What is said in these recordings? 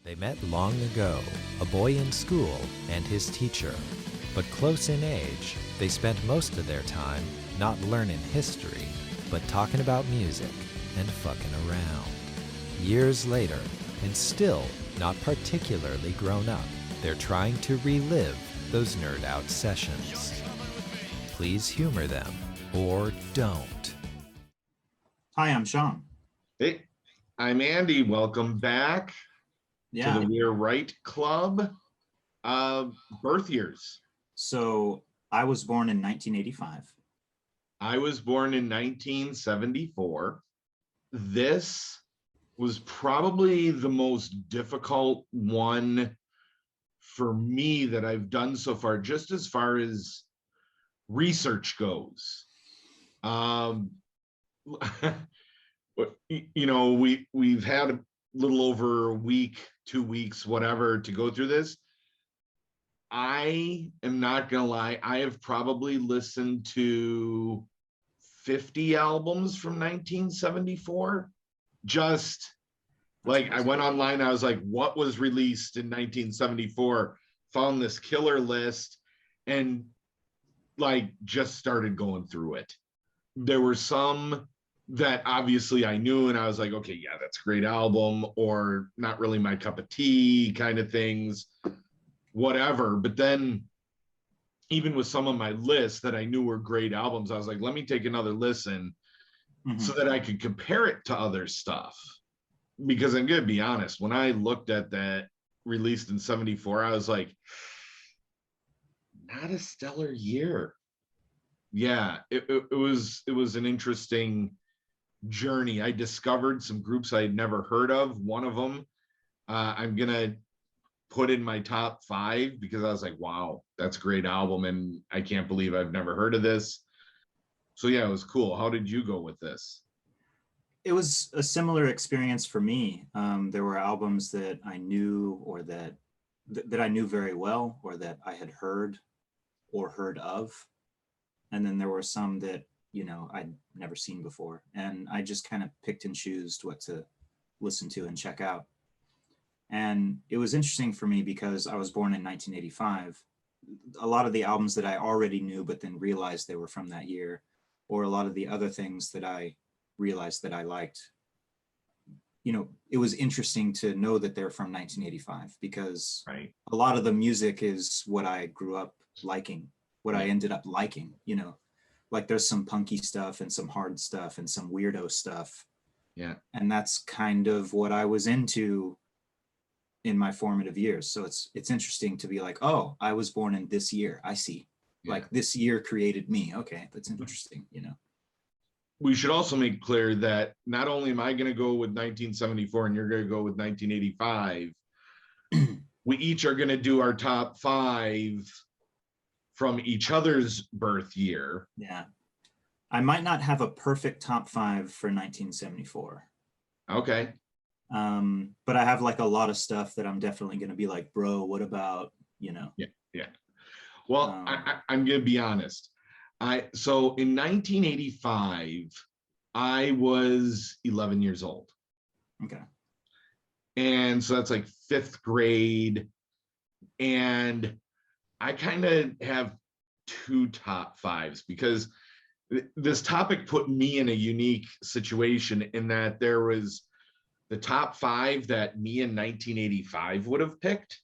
They met long ago, a boy in school and his teacher. But close in age, they spent most of their time not learning history, but talking about music and fucking around. Years later, and still not particularly grown up, they're trying to relive those nerd out sessions. Please humor them, or don't. Hi, I'm Sean. Hey, I'm Andy. Welcome back to the We're Right Club. Birth years. So I was born in 1985. I was born in 1974. This was probably the most difficult one for me that I've done so far, just as far as research goes. You know, we've had a little over a week, 2 weeks, whatever, to go through this. I am not gonna lie, I have probably listened to 50 albums from 1974. Just like I went online, I was like, what was released in 1974? Found this killer list and like just started going through it. There were some that obviously I knew and I was like, okay, yeah, that's a great album, or not really my cup of tea kind of things, whatever. But then even with some of my lists that I knew were great albums, I was like, let me take another listen so that I could compare it to other stuff. Because I'm gonna be honest, when I looked at that released in 74, I was like, not a stellar year. Yeah, it was an interesting journey. I discovered some groups I had never heard of. One of them I'm gonna put in my top 5 because I was like, wow, that's a great album and I can't believe I've never heard of this. So yeah, it was cool. How did you go with this? It was a similar experience for me. There were albums that I knew or that I knew very well or that I had heard or heard of. And then there were some that, you know, I'd never seen before. And I just kind of picked and chose what to listen to and check out. And it was interesting for me because I was born in 1985. A lot of the albums that I already knew, but then realized they were from that year, or a lot of the other things that I realized that I liked, you know, it was interesting to know that they're from 1985 because a lot of the music is what I grew up liking, what I ended up liking, you know, like there's some punky stuff and some hard stuff and some weirdo stuff. Yeah. And that's kind of what I was into in my formative years. So it's interesting to be like, oh, I was born in this year. I see. Yeah. Like this year created me. Okay, that's interesting, you know. We should also make clear that not only am I going to go with 1974 and you're going to go with 1985, we each are going to do our top 5 from each other's birth year. Yeah. I might not have a perfect top 5 for 1974. Okay. But I have like a lot of stuff that I'm definitely going to be like, bro, what about, you know? Yeah. Well, I'm going to be honest. So in 1985, I was 11 years old. Okay. And so that's like 5th grade. And I kind of have 2 top 5s because this topic put me in a unique situation in that there was the top 5 that me in 1985 would have picked.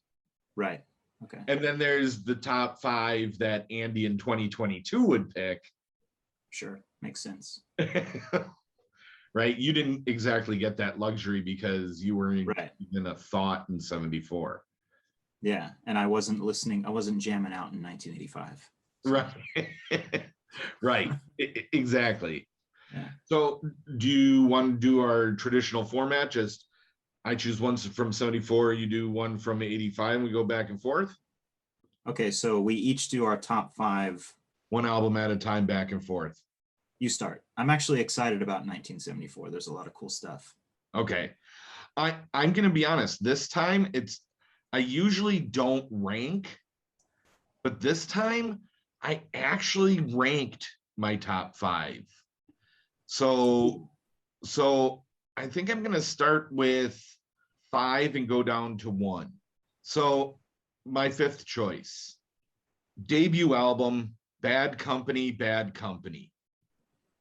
Right. Okay. And then there's the top 5 that Andy in 2022 would pick. Sure. Makes sense. Right. You didn't exactly get that luxury because you were in a thought in 74. Yeah. And I wasn't listening. I wasn't jamming out in 1985. So. Right. Right. Exactly. Yeah. So do you want to do our traditional format? Just I choose one from 74, you do one from 85, and we go back and forth? Okay, so we each do our top 5. One album at a time, back and forth. You start. I'm actually excited about 1974. There's a lot of cool stuff. Okay. I'm going to be honest. This time, I usually don't rank, but this time, I actually ranked my top 5. So I think I'm going to start with 5 and go down to 1. So my 5th choice, debut album, Bad Company, Bad Company.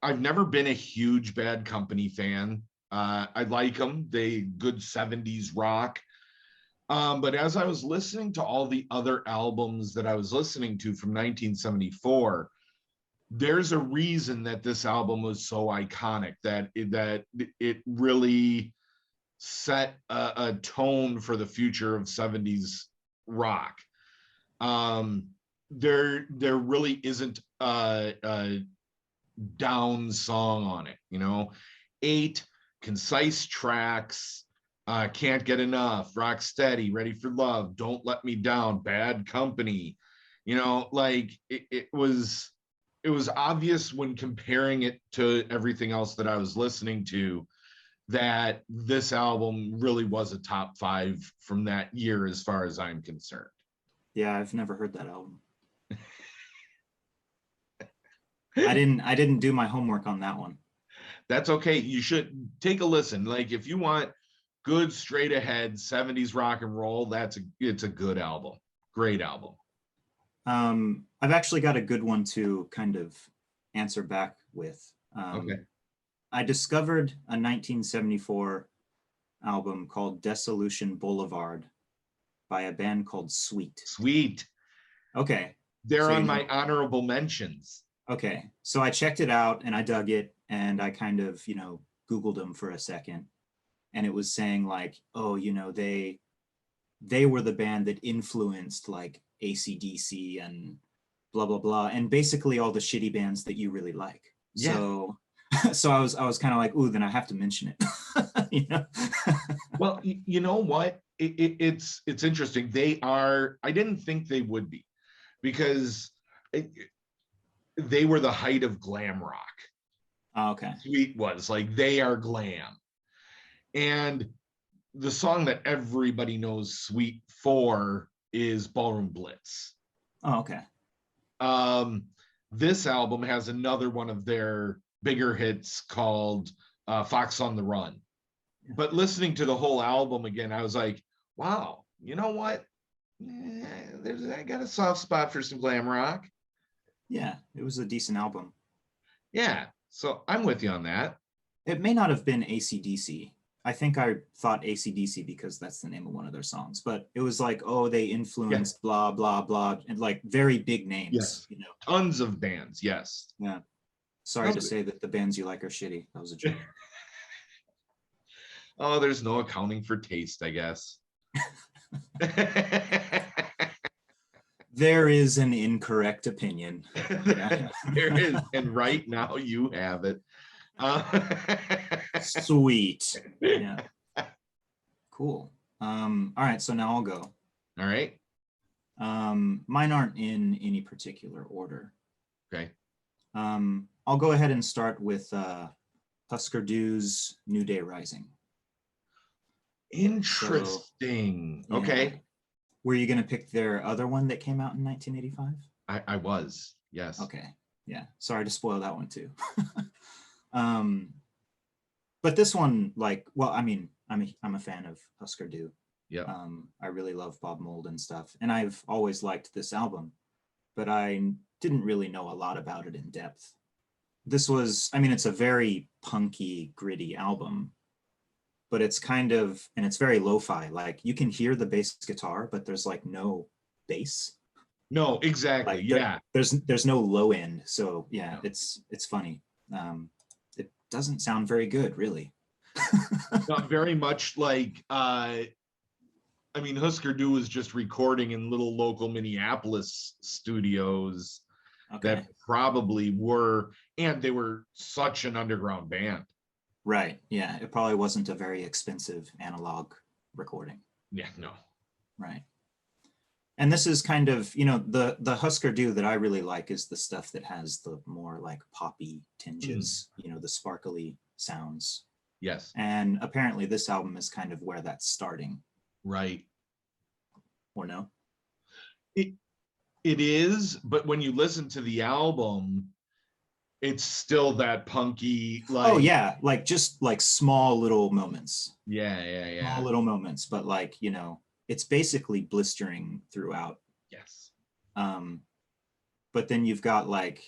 I've never been a huge Bad Company fan. I like them. They good 70s rock. But as I was listening to all the other albums that I was listening to from 1974, there's a reason that this album was so iconic, that it really set a tone for the future of 70s rock. There really isn't a down song on it, 8 concise tracks. Can't Get Enough, Rock Steady, Ready for Love, Don't Let Me Down, Bad Company. Like it was obvious when comparing it to everything else that I was listening to that this album really was a top 5 from that year as far as I'm concerned. Yeah, I've never heard that album. I didn't do my homework on that one. That's okay. You should take a listen. Like if you want good straight ahead 70s rock and roll, it's a good album. Great album. I've actually got a good one to kind of answer back with. Okay. I discovered a 1974 album called Dissolution Boulevard by a band called Sweet. Sweet. Okay. They're So on my honorable mentions. Okay. So I checked it out and I dug it and I kind of, Googled them for a second. And it was saying like, oh, they were the band that influenced like AC/DC and blah, blah, blah. And basically all the shitty bands that you really like. Yeah. So I was kind of like, ooh, then I have to mention it. Well, you know what? It's interesting. I didn't think they would be, because they were the height of glam rock. Oh, okay. Sweet was like, they are glam. And the song that everybody knows Sweet for is Ballroom Blitz. Oh, okay. This album has another one of their bigger hits called Fox on the Run. Yeah. But listening to the whole album again, I was like, wow, you know what? I got a soft spot for some glam rock. Yeah, it was a decent album. Yeah, so I'm with you on that. It may not have been AC/DC. I think I thought AC/DC because that's the name of one of their songs, but it was like, oh, they influenced blah, blah, blah, and like very big names. Yes. Tons of bands, yes. Yeah. Sorry to say that the bands you like are shitty. That was a joke. Oh, there's no accounting for taste, I guess. There is an incorrect opinion. There is, and right now you have it. Sweet. Yeah. Cool. All right, so now I'll go. All right. Mine aren't in any particular order. Okay. I'll go ahead and start with Husker Du's New Day Rising. Interesting. So, yeah. Okay. Were you going to pick their other one that came out in 1985? I was, yes. Okay. Yeah. Sorry to spoil that one too. But this one, like, well, I mean, I'm a fan of Husker Du. Yeah. I really love Bob Mould and stuff, and I've always liked this album, but I didn't really know a lot about it in depth. This was, I mean, it's a very punky, gritty album, but it's kind of, and it's very lo-fi. Like you can hear the bass guitar, but there's like no bass. No, exactly. Like, yeah. There's no low end. So yeah, No. it's funny. It doesn't sound very good, really. Not very much like, I mean, Husker Du was just recording in little local Minneapolis studios that probably were, and they were such an underground band. Right. Yeah. It probably wasn't a very expensive analog recording. Yeah, no. Right. And this is kind of, the Husker Du that I really like is the stuff that has the more like poppy tinges, the sparkly sounds. Yes. And apparently this album is kind of where that's starting. Right. Or no? It is, but when you listen to the album, it's still that punky, like, Oh yeah, like just like small little moments, yeah. small little moments, but like, you know, it's basically blistering throughout. Yes. Um, but then you've got like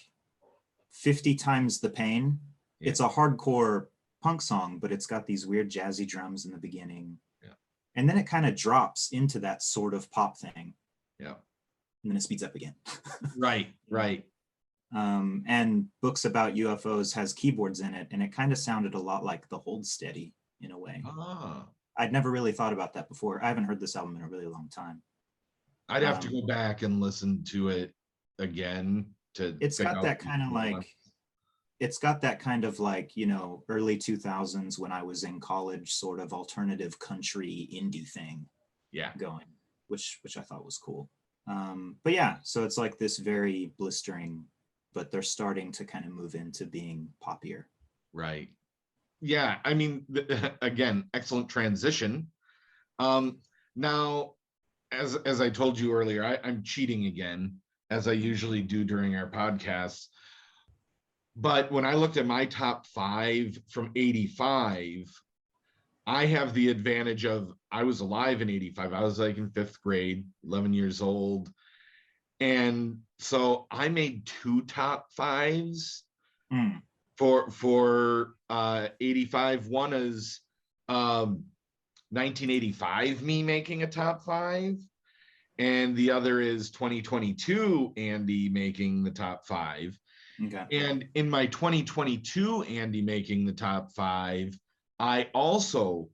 50 Times the Pain. Yeah. It's a hardcore punk song, but it's got these weird jazzy drums in the beginning. Yeah. And then it kind of drops into that sort of pop thing. Yeah. And then it speeds up again. Right. And Books About UFOs has keyboards in it, and it kind of sounded a lot like the Hold Steady in a way. Ah, I'd never really thought about that before. I haven't heard this album in a really long time. I'd have to go back and listen to it again to. It's pick got out that the kind of like, nuance. it's got that kind of like, you know, early 2000s when I was in college, sort of alternative country indie thing Yeah. going, which I thought was cool. But yeah, so it's like this very blistering, but they're starting to kind of move into being poppier. Right. Yeah. I mean, again, excellent transition. Now, as I told you earlier, I'm cheating again, as I usually do during our podcasts. But when I looked at my top 5 from 85, I have the advantage of I was alive in 85. I was like in 5th grade, 11 years old. And so I made 2 top 5s for 85. One is 1985 me making a top 5, and the other is 2022 Andy making the top 5. Okay. And in my 2022 Andy making the top 5, I also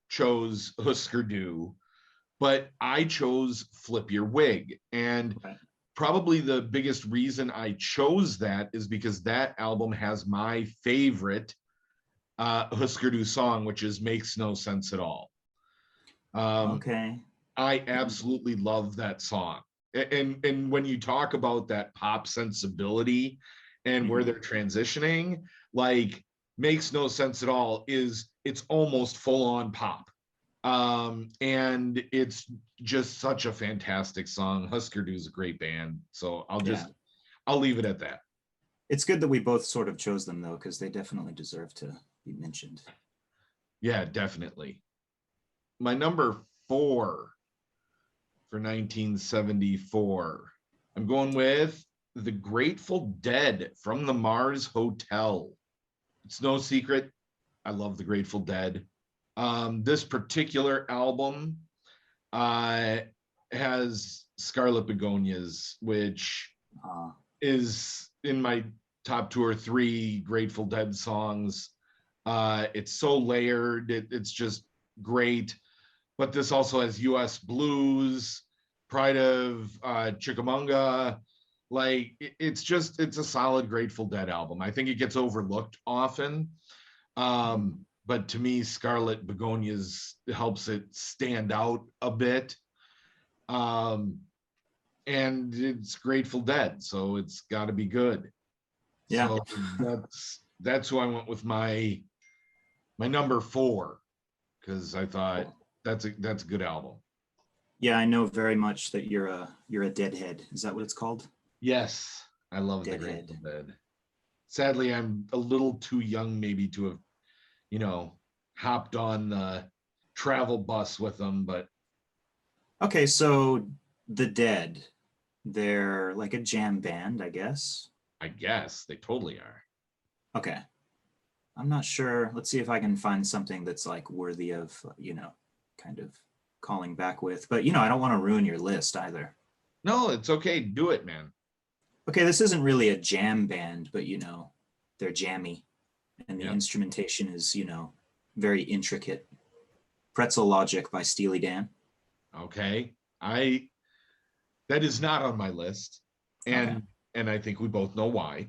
chose Husker Du, but I chose Flip Your Wig. And Okay. probably the biggest reason I chose that is because that album has my favorite Husker Du song, which is Makes No Sense at All. Okay. I absolutely love that song. And when you talk about that pop sensibility and where they're transitioning, like Makes No Sense at All it's almost full on pop. And it's just such a fantastic song. Husker Du is a great band. So I'll leave it at that. It's good that we both sort of chose them though, because they definitely deserve to be mentioned. Yeah, definitely. My number 4 for 1974, I'm going with The Grateful Dead, From the Mars Hotel. It's no secret, I love The Grateful Dead. This particular album has Scarlet Begonias, which is in my top 2 or 3 Grateful Dead songs. It's so layered, it's just great. But this also has US Blues, Pride of Chickamauga. Like it's a solid Grateful Dead album. I think it gets overlooked often. But to me, Scarlet Begonias helps it stand out a bit. And it's Grateful Dead, so it's got to be good. Yeah. So that's who I went with my number 4, because I thought that's a good album. Yeah, I know very much that you're a Deadhead. Is that what it's called? Yes, I love the Deadhead. Grateful Dead. Sadly, I'm a little too young maybe to have, hopped on the travel bus with them, but Okay, so the Dead, they're like a jam band, I guess. I guess they totally are. Okay. I'm not sure. Let's see if I can find something that's like worthy of, kind of calling back with. But, I don't want to ruin your list either. No, it's okay. Do it, man. Okay, this isn't really a jam band, but, they're jammy. And the instrumentation is, very intricate. Pretzel Logic by Steely Dan. Okay. That is not on my list. And I think we both know why.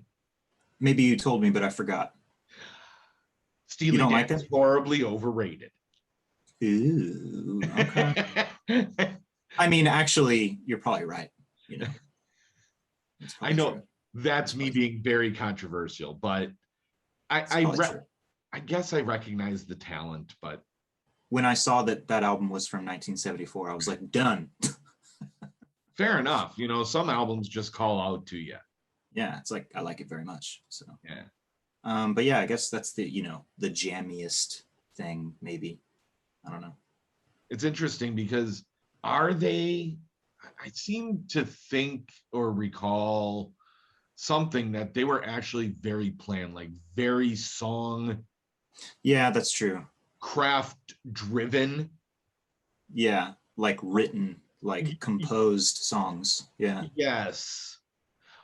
Maybe you told me, but I forgot. Steely Dan is horribly overrated. Ooh, okay. I mean, actually, you're probably right. I know that's me being very controversial, but I guess I recognize the talent. But when I saw that album was from 1974, I was like, done. Fair enough. Some albums just call out to you. Yeah, it's like I like it very much. So Yeah. but yeah, I guess that's the, the jammiest thing, maybe. I don't know. It's interesting because are they, I seem to think or recall something that they were actually very planned, like very song Yeah, that's true. craft driven. Yeah, like written, like composed songs. Yeah. Yes.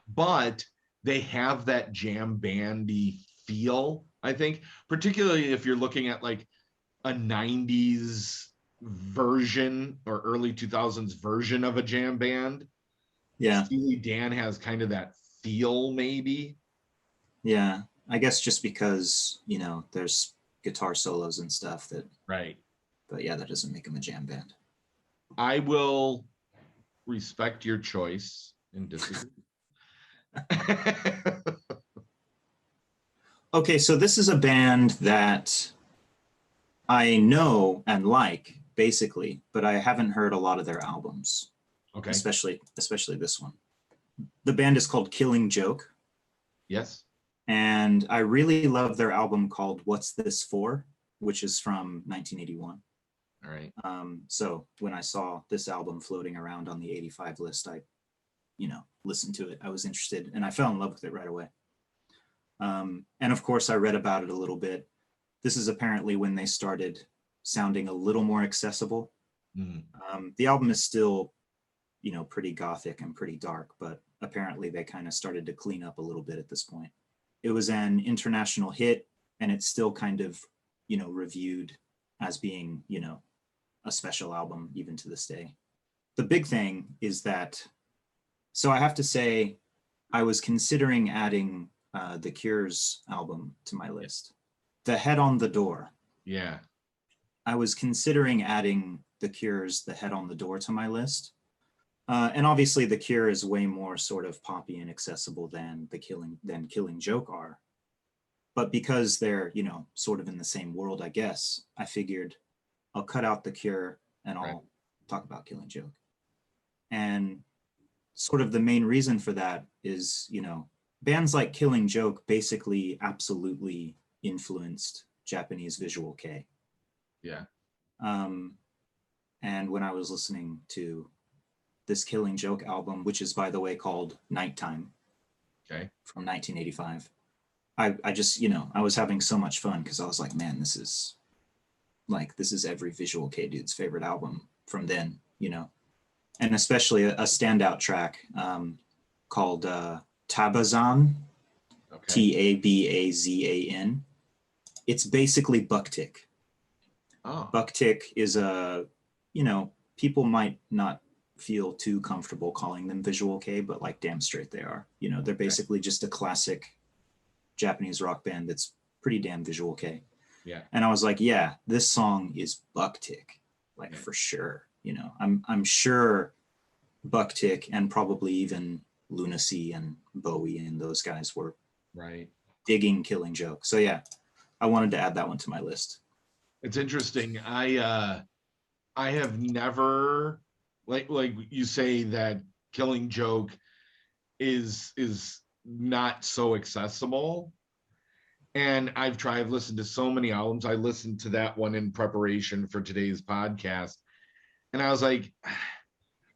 But they have that jam bandy feel, I think, particularly if you're looking at like a 90s version or early 2000s version of a jam band. Yeah. Steely Dan has kind of that feel, maybe. Yeah. I guess just because, there's guitar solos and stuff Right. but yeah, that doesn't make them a jam band. I will respect your choice and disagree. Okay, so this is a band that I know and like, basically, but I haven't heard a lot of their albums, Okay. especially this one. The band is called Killing Joke, Yes. and I really love their album called What's This For, which is from 1981. All right. So when I saw this album floating around on the 85 list, I, listened to it. I was interested and I fell in love with it right away. And of course, I read about it a little bit. This is apparently when they started sounding a little more accessible. Mm. The album is still, pretty gothic and pretty dark, but apparently they kind of started to clean up a little bit at this point. It was an international hit, and it's still kind of, reviewed as being, a special album even to this day. The big thing is that, so I have to say, I was considering adding The Cure's album to my list. The Head on the Door. Yeah. I was considering adding The Cure's The Head on the Door to my list. And obviously The Cure is way more sort of poppy and accessible than Killing Joke are. But because they're, sort of in the same world, I guess, I figured I'll cut out The Cure and I'll talk about Killing Joke. And sort of the main reason for that is, bands like Killing Joke basically absolutely influenced Japanese visual kei. Yeah. And when I was listening to this Killing Joke album, which is, by the way, called Nighttime, Okay. from 1985, I just, I was having so much fun because I was like, man, this is every visual kei dude's favorite album from then, and especially a standout track called Tabazan, Okay. Tabazan. It's basically Bucktick. Oh. Bucktick is people might not feel too comfortable calling them visual kei, but like damn straight they are. They're basically just a classic Japanese rock band that's pretty damn visual kei. Yeah. And I was like, yeah, this song is Bucktick, like for sure. I'm sure Bucktick and probably even Lunacy and Bowie and those guys were digging Killing Joke. So yeah, I wanted to add that one to my list. It's interesting. I have never, like you say, that Killing Joke is not so accessible. And I've listened to so many albums. I listened to that one in preparation for today's podcast. And I was like,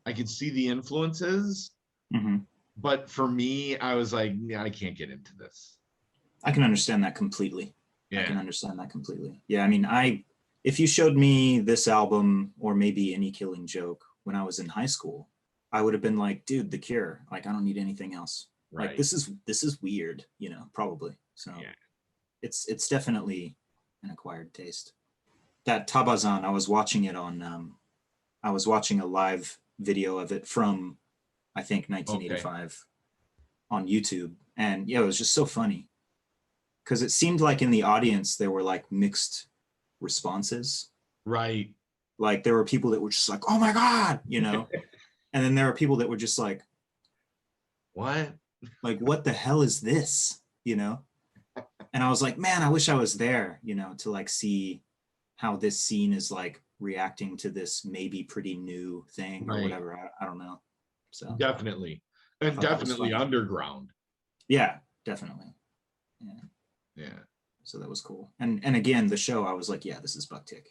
I could see the influences. Mm-hmm. But for me, I was like, yeah, I can't get into this. I can understand that completely. Yeah. I can understand that completely. Yeah, I mean, if you showed me this album or maybe any Killing Joke when I was in high school, I would have been like, dude, The Cure. Like, I don't need anything else. Right. Like, this is weird, probably. So yeah. It's definitely an acquired taste. That Tabazan, I was watching a live video of it from, I think, 1985 on YouTube. And yeah, it was just so funny because it seemed like in the audience, there were like mixed responses. Right. Like there were people that were just like, oh my God, and then there were people that were just like, what? Like, what the hell is this? And I was like, man, I wish I was there, to like see how this scene is like reacting to this maybe pretty new thing or whatever. I don't know. So definitely. And definitely underground. Yeah, definitely. Yeah. Yeah. So that was cool. And again, the show, I was like, yeah, this is Buck Tick.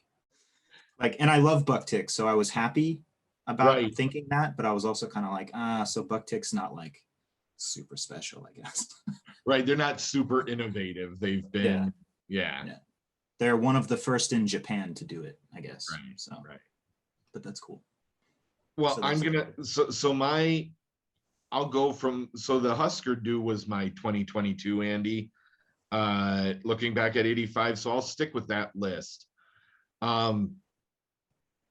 Like, and I love Buck Tick, so I was happy about Right. thinking that, but I was also kind of like, so Buck Tick's not like super special, I guess. Right. They're not super innovative. They've Yeah, been, yeah. yeah. They're one of the first in Japan to do it, I guess. Right. So, Right. but that's cool. Well, So I'm that's gonna so my I'll go from so the Husker Du was my 2022, Andy. Looking back at 85, so I'll stick with that list. Um,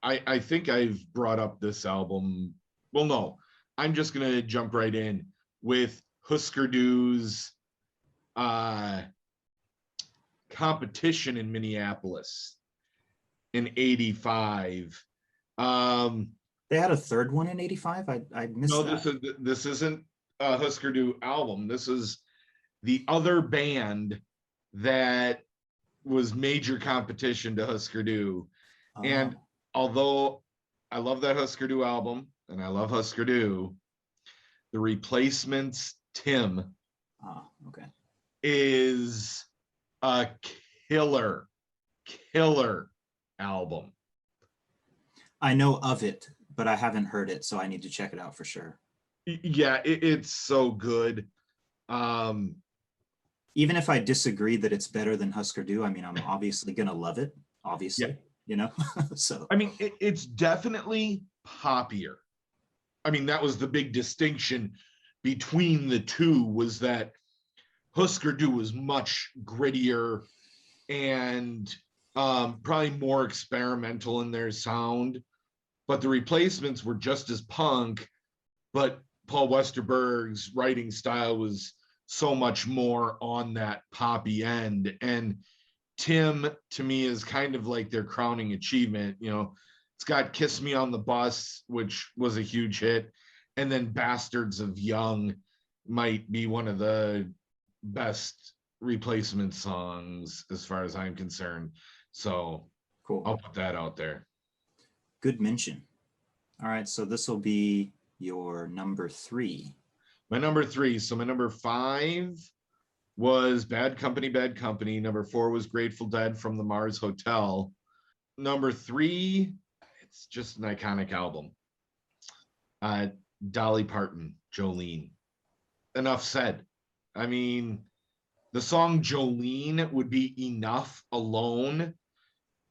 I think I've brought up this album. Well, no, I'm just gonna jump right in with Husker Du's uh competition in Minneapolis in 85. Um, they had a third one in '85. I no, missed that. this isn't a Husker Du album. This is the other band that was major competition to Husker Du. And Oh, although I love that Husker Du album and I love Husker Du, the Replacements Tim okay. is a killer, killer album. I know of it, but I haven't heard it, so I need to check it out for sure. Yeah, it's so good. Um, Even if I disagree that it's better than Husker Du, I mean, I'm obviously gonna love it, yeah, obviously, so I mean, it's definitely poppier. I mean, that was the big distinction between the two was that Husker Du was much grittier and probably more experimental in their sound, but the Replacements were just as punk, but Paul Westerberg's writing style was so much more on that poppy end. And Tim, to me, is kind of like their crowning achievement. You know, it's got Kiss Me on the Bus, which was a huge hit. And then Bastards of Young might be one of the best replacement songs as far as I'm concerned. So cool. I'll put that out there. Good mention. All right, so this will be your number 3. My number 3. So my number 5 was Bad Company, Bad Company. Number 4 was Grateful Dead from the Mars Hotel. Number 3, it's just an iconic album. Dolly Parton, Jolene. Enough said. I mean, the song Jolene would be enough alone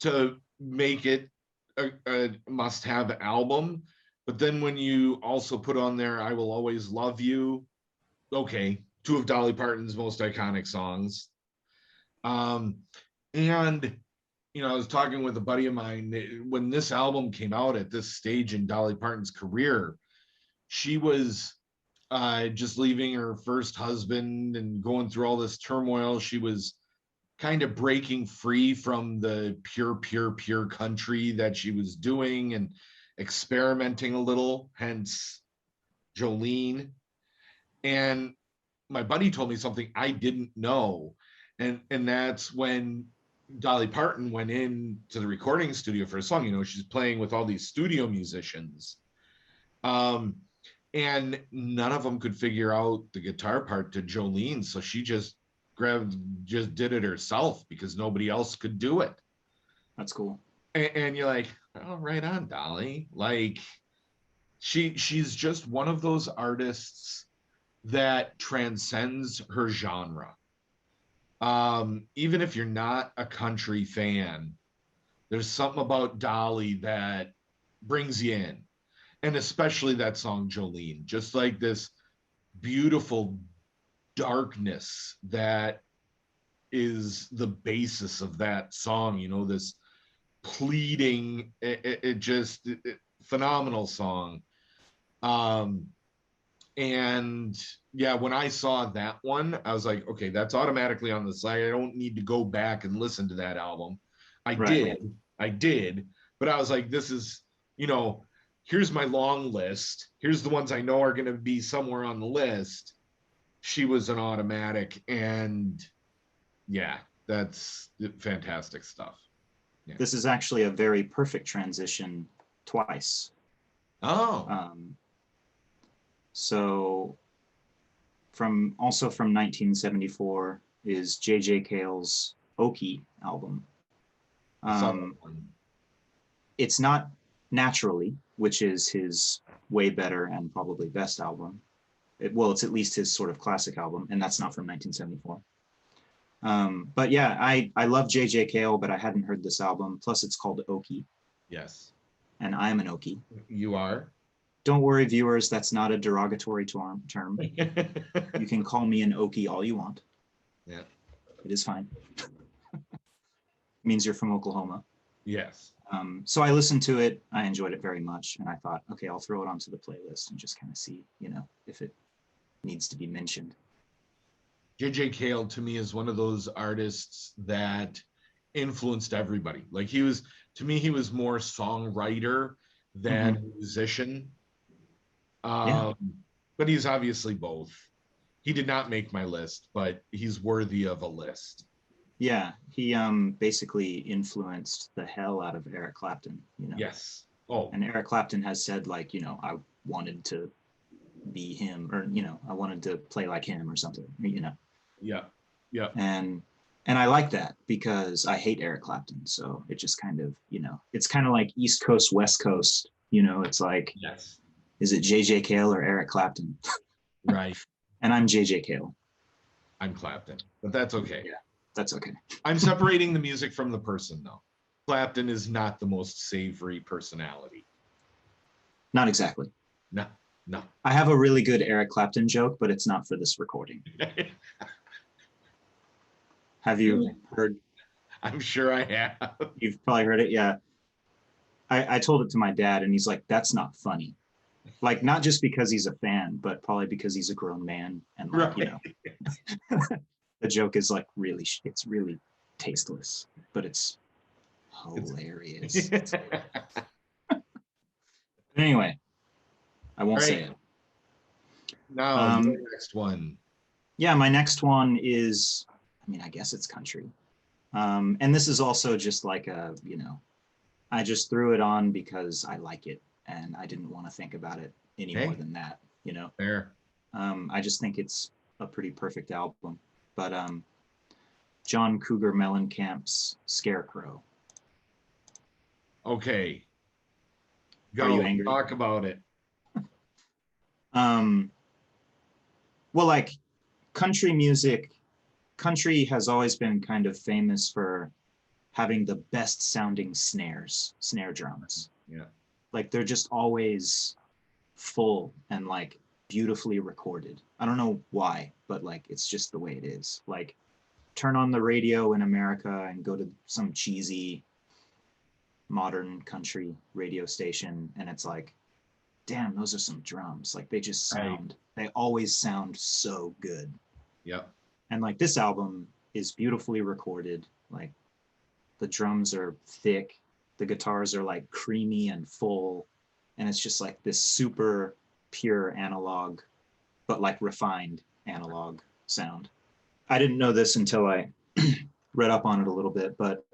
to make it a must-have album. But then when you also put on there I Will Always Love You, okay, 2 of Dolly Parton's most iconic songs. And I was talking with a buddy of mine when this album came out at this stage in Dolly Parton's career. She was just leaving her first husband and going through all this turmoil. She was kind of breaking free from the pure country that she was doing and experimenting a little, hence Jolene. And my buddy told me something I didn't know. And that's when Dolly Parton went in to the recording studio for a song. She's playing with all these studio musicians. And none of them could figure out the guitar part to Jolene. So she just did it herself because nobody else could do it. That's cool. And you're like, oh, right on, Dolly. Like she's just one of those artists that transcends her genre. Even if you're not a country fan, there's something about Dolly that brings you in. And especially that song Jolene, just like this beautiful darkness that is the basis of that song, this pleading, phenomenal song. And yeah, when I saw that one, I was like, okay, that's automatically on the side. I don't need to go back and listen to that album. I did, but I was like, this is, here's my long list. Here's the ones I know are going to be somewhere on the list. She was an automatic, and yeah, that's fantastic stuff. Yeah. This is actually a very perfect transition twice. Oh. So also from 1974 is J.J. Cale's Okie album. I saw that one. It's not Naturally, which is his way better and probably best album. Well, it's at least his sort of classic album, and that's not from 1974. But yeah, I love J.J. Cale, but I hadn't heard this album. Plus, it's called Okie, Yes, and I'm an Okie. you are. Don't worry, viewers, that's not a derogatory term. You can call me an Okie all you want. Yeah. It is fine. Means you're from Oklahoma. Yes. So I listened to it. I enjoyed it very much, and I thought, okay, I'll throw it onto the playlist and just kind of see, if it needs to be mentioned. J.J. Cale to me is one of those artists that influenced everybody. Like he was more songwriter than musician. Yeah. But he's obviously both. He did not make my list, but he's worthy of a list. Yeah, he basically influenced the hell out of Eric Clapton, Yes. Oh, And Eric Clapton has said, like, I wanted to be him, or I wanted to play like him or something, yeah. Yeah. And I like that because I hate Eric Clapton. So it just kind of, it's kind of like East Coast, West Coast, it's like, Yes. is it JJ Cale or Eric Clapton? Right. And I'm JJ Cale. I'm Clapton, but that's okay. Yeah, that's okay. I'm separating the music from the person, though. Clapton is not the most savory personality. Not exactly. No. I have a really good Eric Clapton joke, but it's not for this recording. Have you heard? I'm sure I have. You've probably heard it. Yeah. I told it to my dad and he's like, that's not funny. Like, not just because he's a fan, but probably because he's a grown man. And like, Right. The joke is like it's really tasteless, but it's hilarious. Anyway, I won't say it. Now, the next one. Yeah, my next one is, I guess it's country. And this is also just like I just threw it on because I like it and I didn't want to think about it any more than that, Fair. I just think it's a pretty perfect album. But John Cougar Mellencamp's Scarecrow. Okay. Are you angry? Talk about it. Well, like country music, country has always been kind of famous for having the best sounding snare drums. Yeah. Like they're just always full and like beautifully recorded. I don't know why, but like it's just the way it is. Like turn on the radio in America and go to some cheesy modern country radio station and it's like, damn, those are some drums. Like they just sound, they always sound so good. Yep. And like this album is beautifully recorded. Like the drums are thick, the guitars are like creamy and full, and it's just like this super pure analog, but like refined analog sound. I didn't know this until I read up on it a little bit, but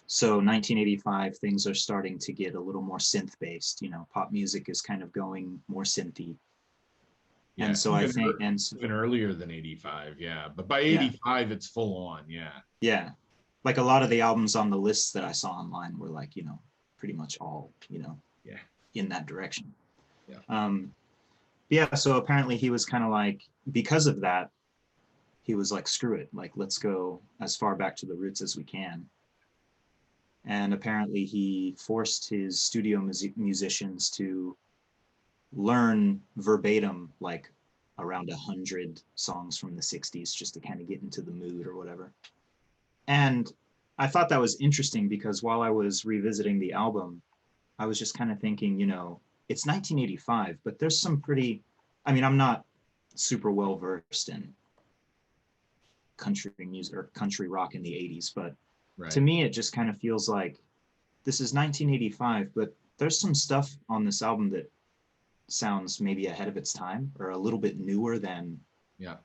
so 1985, things are starting to get a little more synth based, pop music is kind of going more synthy. Yeah, and so I think, even earlier than 85, yeah. But by 85, it's full on, yeah. Yeah. Like a lot of the albums on the lists that I saw online were like, pretty much all, in that direction. Yeah. Yeah. So apparently he was kind of like, because of that, he was like, screw it. Like, let's go as far back to the roots as we can. And apparently he forced his studio musicians to learn verbatim, like around 100 songs from the 60s just to kind of get into the mood or whatever. And I thought that was interesting because while I was revisiting the album, I was just kind of thinking, it's 1985, but there's some pretty, I'm not super well versed in country music or country rock in the 80s, but to me, it just kind of feels like this is 1985, but there's some stuff on this album that sounds maybe ahead of its time or a little bit newer than a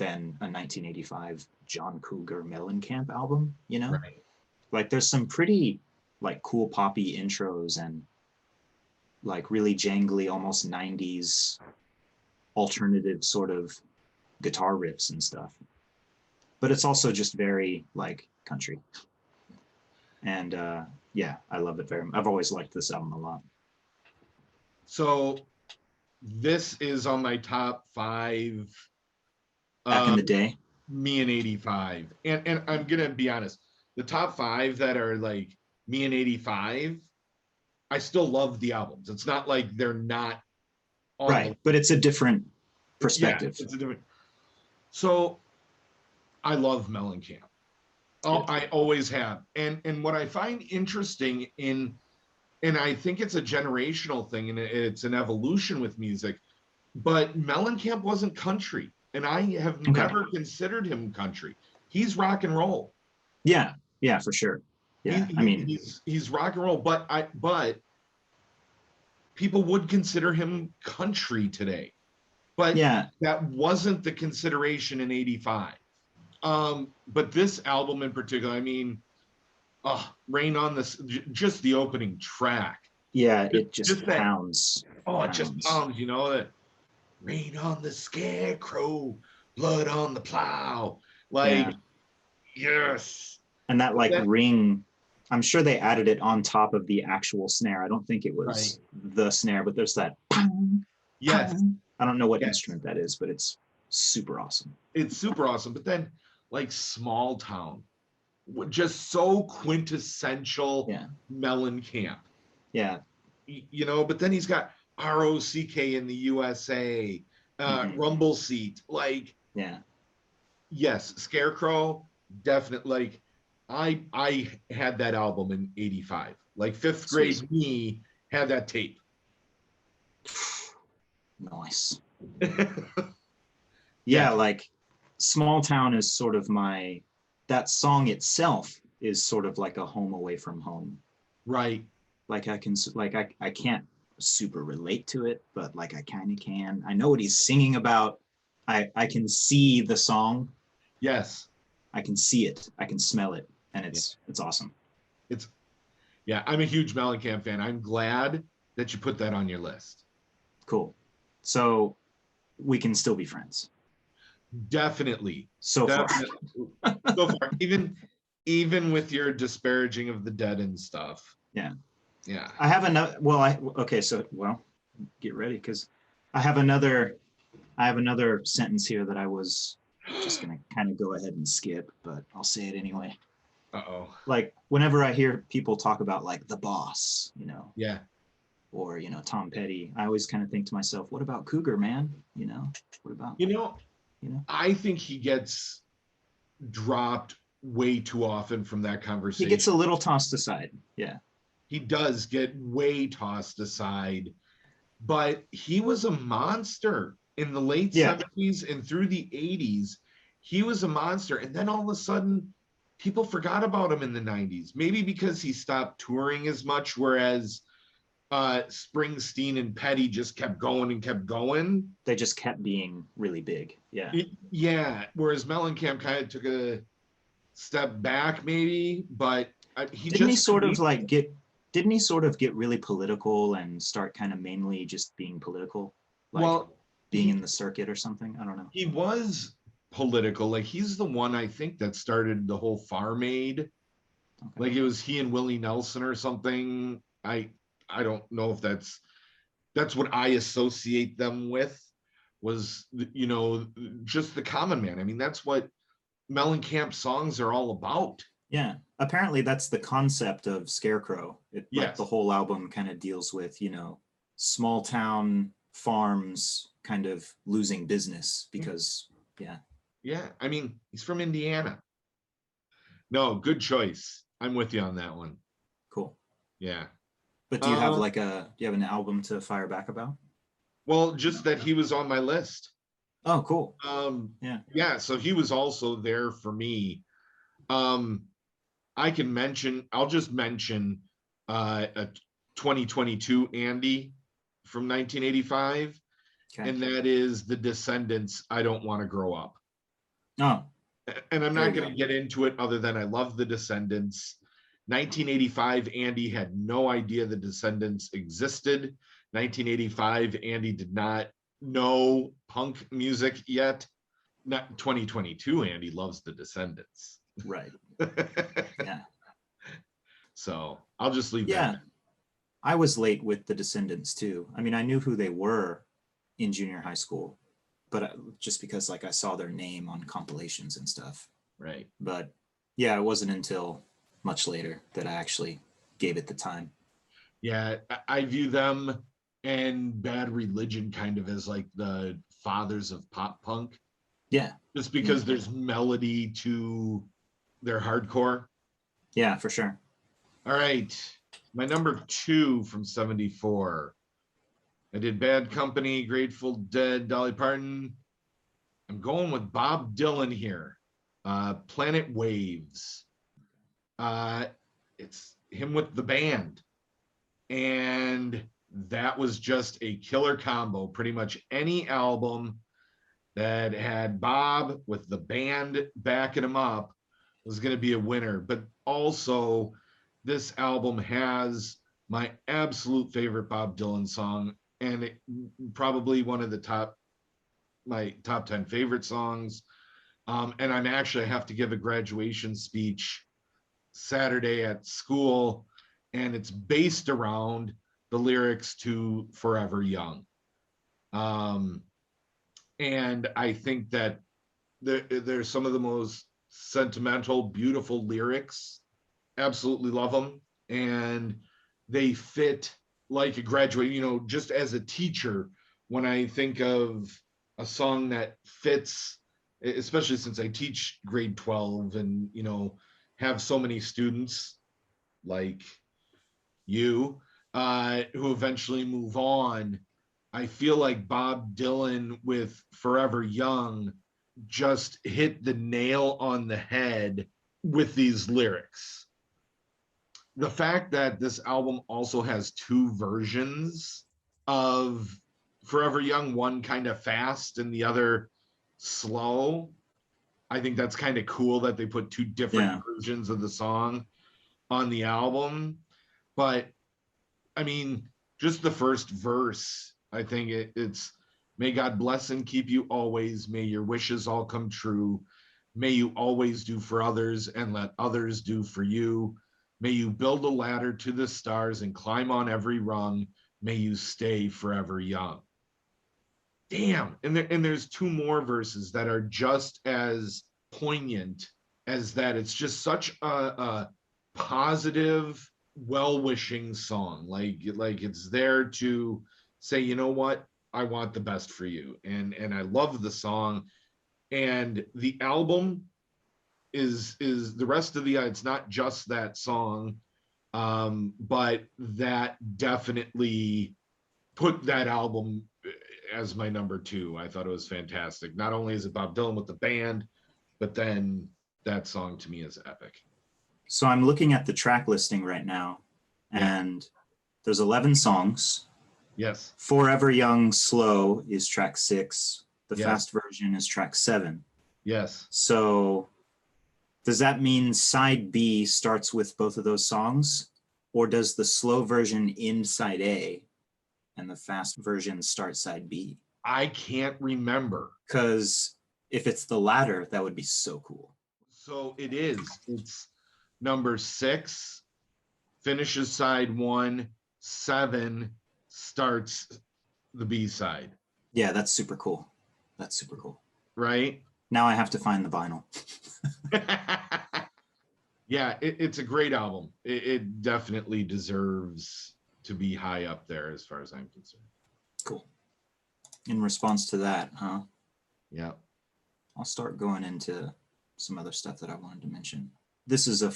1985 John Cougar Mellencamp album, Right. Like there's some pretty like cool poppy intros and like really jangly, almost 90s alternative sort of guitar riffs and stuff. But it's also just very like country. And yeah, I love it very much. I've always liked this album a lot. So this is on my top 5. Back in the day. Me and 85. And I'm gonna be honest, the top 5 that are like me and 85, I still love the albums. It's not like they're not on Right, but it's a different perspective. Yeah, it's a different. So I love Mellencamp. Oh, I always have. And what I find interesting and I think it's a generational thing and it's an evolution with music, but Mellencamp wasn't country. And I have never considered him country. He's rock and roll. Yeah, for sure. Yeah, I mean, he's rock and roll, but people would consider him country today. But yeah, that wasn't the consideration in 85. But this album in particular, I mean, Rain on This, just the opening track. Yeah, it just pounds. It just pounds, you know, that rain on the scarecrow, blood on the plow. Like, yes. And that like ring, I'm sure they added it on top of the actual snare. I don't think it was the snare, but there's that. Yes. I don't know what instrument that is, but it's super awesome. It's super awesome. But then like Small Town, just so quintessential Mellencamp. Yeah. You know, but then he's got ROCK in the USA, Rumble Seat, like, yes, Scarecrow, definitely. Like, I had that album in 85. Like 5th grade me had that tape. Nice. Yeah, like Small Town is sort of that song itself is sort of like a home away from home. Right. Like I can't super relate to it, but like I kind of can. I know what he's singing about. I can see the song. Yes. I can see it. I can smell it. And it's awesome. I'm a huge Mellencamp fan. I'm glad that you put that on your list. Cool. So we can still be friends. Definitely. So far. So far. Even with your disparaging of the Dead and stuff. Yeah. Yeah. I have another, get ready, because I have another sentence here that I was just going to kind of go ahead and skip, but I'll say it anyway. Uh-oh. Like whenever I hear people talk about like the boss, you know, or, you know, Tom Petty, I always kind of think to myself, what about Cougar, man? You know, what about, I think he gets dropped way too often from that conversation. He gets a little tossed aside. Yeah. He does get way tossed aside, but he was a monster in the late 70s and through the 80s. He was a monster. And then all of a sudden, people forgot about him in the 90s, maybe because he stopped touring as much, whereas Springsteen and Petty just kept going and kept going. They just kept being really big. Yeah. Whereas Mellencamp kind of took a step back maybe, but didn't he sort of get really political and start kind of mainly just being political? Like being in the circuit or something? I don't know. He was political. Like he's the one I think that started the whole Farm Aid. Okay. Like it was he and Willie Nelson or something. I don't know if that's what I associate them with, was, you know, just the common man. I mean, that's what Mellencamp songs are all about. Yeah, apparently that's the concept of Scarecrow. Like the whole album kind of deals with, you know, small town farms kind of losing business because, Yeah, I mean, he's from Indiana. No, good choice. I'm with you on that one. Cool. Yeah. But do you have an album to fire back about? Well, just that he was on my list. Oh, cool. Yeah, so he was also there for me. I'll just mention a 2022 Andy from 1985. Okay. And that is The Descendants, I Don't Want to Grow Up. Oh. And I'm not going to get into it other than I love The Descendants. 1985, Andy had no idea The Descendants existed. 1985, Andy did not know punk music yet. not 2022, Andy loves the Descendants. Right. Yeah. So I'll just leave Yeah. that. I was late with the Descendants too. I mean, I knew who they were in junior high school, but just because like I saw their name on compilations and stuff. Right. But yeah, it wasn't until much later that I actually gave it the time. Yeah, I view them and Bad Religion kind of as like the fathers of pop punk, Yeah. just because there's melody to their hardcore. Yeah, for sure. All right. My number 2 from 74. I did Bad Company, Grateful Dead, Dolly Parton. I'm going with Bob Dylan here. Planet Waves. It's him with the band. And that was just a killer combo. Pretty much any album that had Bob with the band backing him up was going to be a winner. But also, this album has my absolute favorite Bob Dylan song, and probably one of my top 10 favorite songs. And I'm actually, I have to give a graduation speech Saturday at school, and it's based around the lyrics to Forever Young. And I think that there's some of the most sentimental, beautiful lyrics. Absolutely love them. And they fit like a graduate, just as a teacher, when I think of a song that fits, especially since I teach grade 12 and, have so many students like you who eventually move on, I feel like Bob Dylan with Forever Young just hit the nail on the head with these lyrics. The fact that this album also has 2 versions of Forever Young, one kind of fast and the other slow, I think that's kind of cool that they put 2 different versions of the song on the album. But I mean, just the first verse, I think it's may God bless and keep you always. May your wishes all come true. May you always do for others and let others do for you. May you build a ladder to the stars and climb on every rung. May you stay forever young. Damn. And there's 2 more verses that are just as poignant as that. It's just such a positive, well-wishing song. Like it's there to say, you know what? I want the best for you. And I love the song. And the album is the rest of the, it's not just that song, but that definitely put that album as my number 2. I thought it was fantastic. Not only is it Bob Dylan with the band, but then that song to me is epic. So I'm looking at the track listing right now, and there's 11 songs. Yes. Forever Young Slow is track 6. The fast version is track 7. Yes. So does that mean side B starts with both of those songs, or does the slow version end side A and the fast version start side B? I can't remember. Because if it's the latter, that would be so cool. So it is. It's number 6 finishes side 1, 7 starts the B side. Yeah, that's super cool. That's super cool. Right? Now I have to find the vinyl. Yeah, it's a great album. It definitely deserves to be high up there as far as I'm concerned. Cool. In response to that, huh? Yeah. I'll start going into some other stuff that I wanted to mention. This is a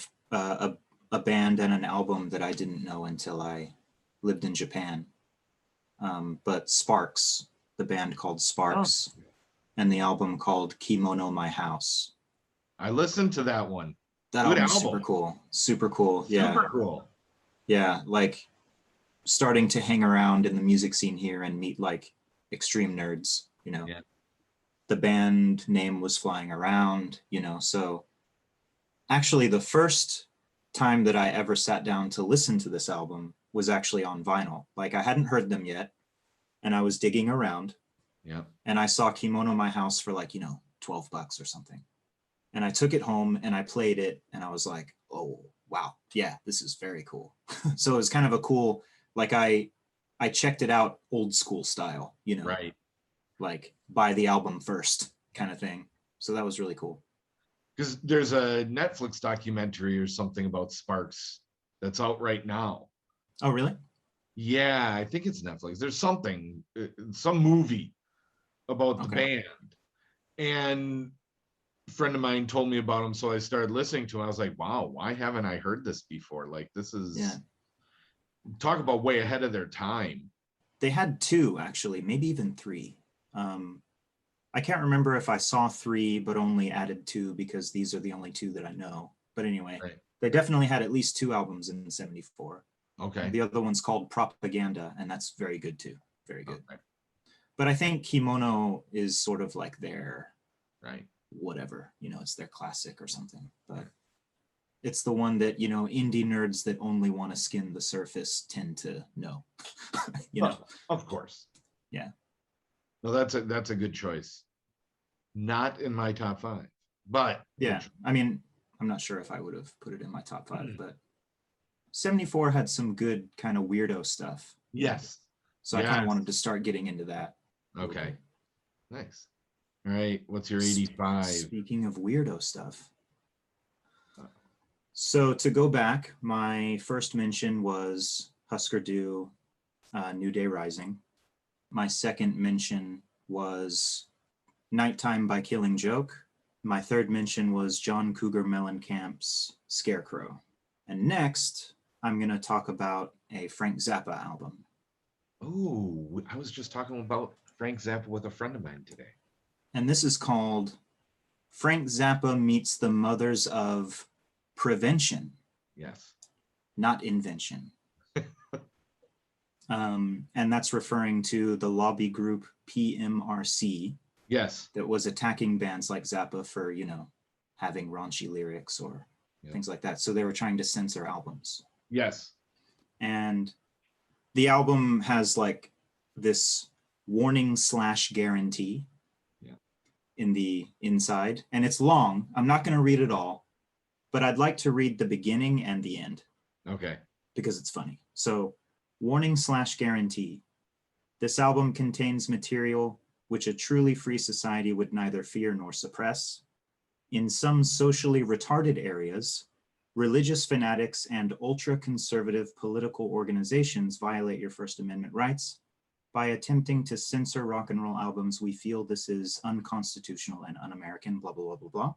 band and an album that I didn't know until I lived in Japan. But Sparks, the band called Sparks, and the album called Kimono My House. I listened to that one. That album's super cool. Super cool. Yeah. Super cool. Yeah, like starting to hang around in the music scene here and meet like extreme nerds, Yeah. The band name was flying around, so actually the first time that I ever sat down to listen to this album was actually on vinyl. Like I hadn't heard them yet, and I was digging around. Yeah. And I saw Kimono My House for like, $12 $12 or something. And I took it home and I played it and I was like, oh, wow. Yeah, this is very cool. So it was kind of a cool, like I checked it out old school style, you know, Right. like buy the album first kind of thing. So that was really cool. Because there's a Netflix documentary or something about Sparks that's out right now. Oh, really? Yeah, I think it's Netflix. There's something, some movie about the Okay. band. And a friend of mine told me about him. So I started listening to him. I was like, wow, why haven't I heard this before? Like, this is, Yeah. talk about way ahead of their time. They had two, actually, maybe even three. I can't remember if I saw three, but only added two because these are the only two that I know. But anyway, Right. they definitely had at least two albums in 74. Okay. The other one's called Propaganda, and that's very good too. Very good. Okay. But I think Kimono is sort of like their Right. whatever, you know, it's their classic or something. But it's the one that, you know, indie nerds that only want to skim the surface tend to know. You know? Of course. Yeah. No, that's a good choice. Not in my top 5, but Yeah. I mean, I'm not sure if I would have put it in my top 5, but 74 had some good kind of weirdo stuff. yes. So I kind of wanted to start getting into that. Okay. Nice. All right. What's your 85? Speaking of weirdo stuff. So to go back, my first mention was Husker Du, New Day Rising. My second mention was Nighttime by Killing Joke. My third mention was John Cougar Mellencamp's Scarecrow. And next, I'm going to talk about a Frank Zappa album. Oh, I was just talking about Frank Zappa with a friend of mine today. And this is called Frank Zappa Meets the Mothers of Prevention. Yes. Not invention. And that's referring to the lobby group PMRC. Yes. That was attacking bands like Zappa for, you know, having raunchy lyrics or things like that. So they were trying to censor albums. Yes. And the album has like this warning/guarantee in the inside. And it's long. I'm not going to read it all, but I'd like to read the beginning and the end. Okay. Because it's funny. So, warning/guarantee. This album contains material which a truly free society would neither fear nor suppress. In some socially retarded areas, religious fanatics and ultra-conservative political organizations violate your First Amendment rights. By attempting to censor rock and roll albums, we feel this is unconstitutional and un-American, blah, blah, blah, blah, blah.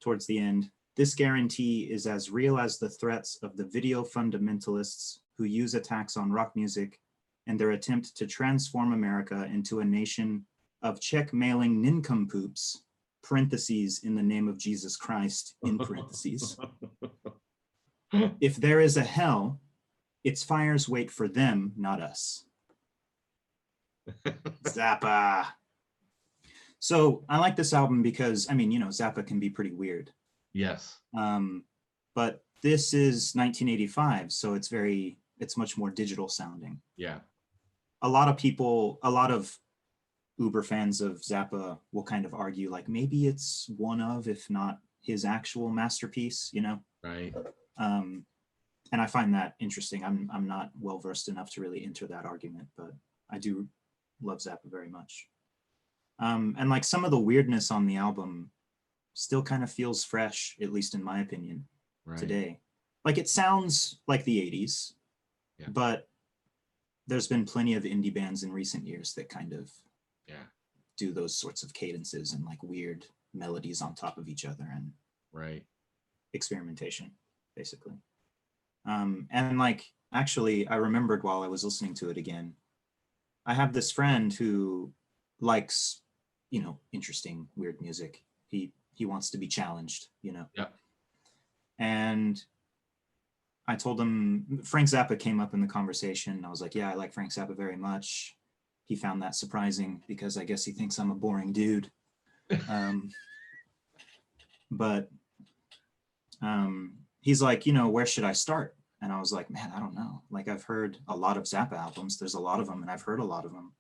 Towards the end, this guarantee is as real as the threats of the video fundamentalists who use attacks on rock music and their attempt to transform America into a nation of check-mailing nincompoops, parentheses, in the name of Jesus Christ, in parentheses. If there is a hell, its fires wait for them, not us. Zappa. So I like this album because, I mean, you know, Zappa can be pretty weird. Yes. But this is 1985, so it's much more digital sounding. Yeah. A lot of Uber fans of Zappa will kind of argue like maybe it's one of, if not his actual masterpiece, you know? Right. And I find that interesting. I'm not well versed enough to really enter that argument, but I do love Zappa very much. And like some of the weirdness on the album still kind of feels fresh, at least in my opinion, today. Like it sounds like the 80s, but there's been plenty of indie bands in recent years that kind of do those sorts of cadences and like weird melodies on top of each other and experimentation, basically. And like, actually, I remembered while I was listening to it again, I have this friend who likes, you know, interesting, weird music. He wants to be challenged, you know? Yeah. And I told him, Frank Zappa came up in the conversation. I was like, yeah, I like Frank Zappa very much. He found that surprising because I guess he thinks I'm a boring dude. But he's like, you know, where should I start? And I was like, man, I don't know. Like I've heard a lot of Zappa albums. There's a lot of them and I've heard a lot of them.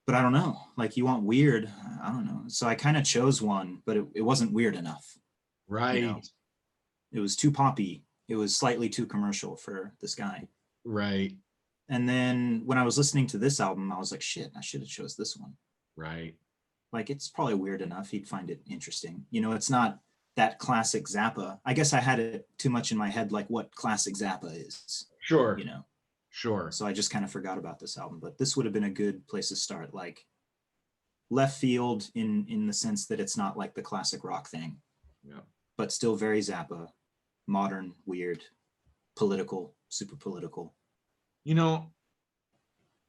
but I don't know. Like you want weird, I don't know. So I kind of chose one, but it wasn't weird enough. You know, Right. it was too poppy. It was slightly too commercial for this guy. Right. And then when I was listening to this album, I was like, shit, I should have chose this one. Right. Like it's probably weird enough. He'd find it interesting. You know, it's not that classic Zappa. I guess I had it too much in my head, like what classic Zappa is, Sure. you know. Sure. So I just kind of forgot about this album. But this would have been a good place to start. Like left field in the sense that it's not like the classic rock thing, Yeah. but still very Zappa, modern, weird, political, super political. You know,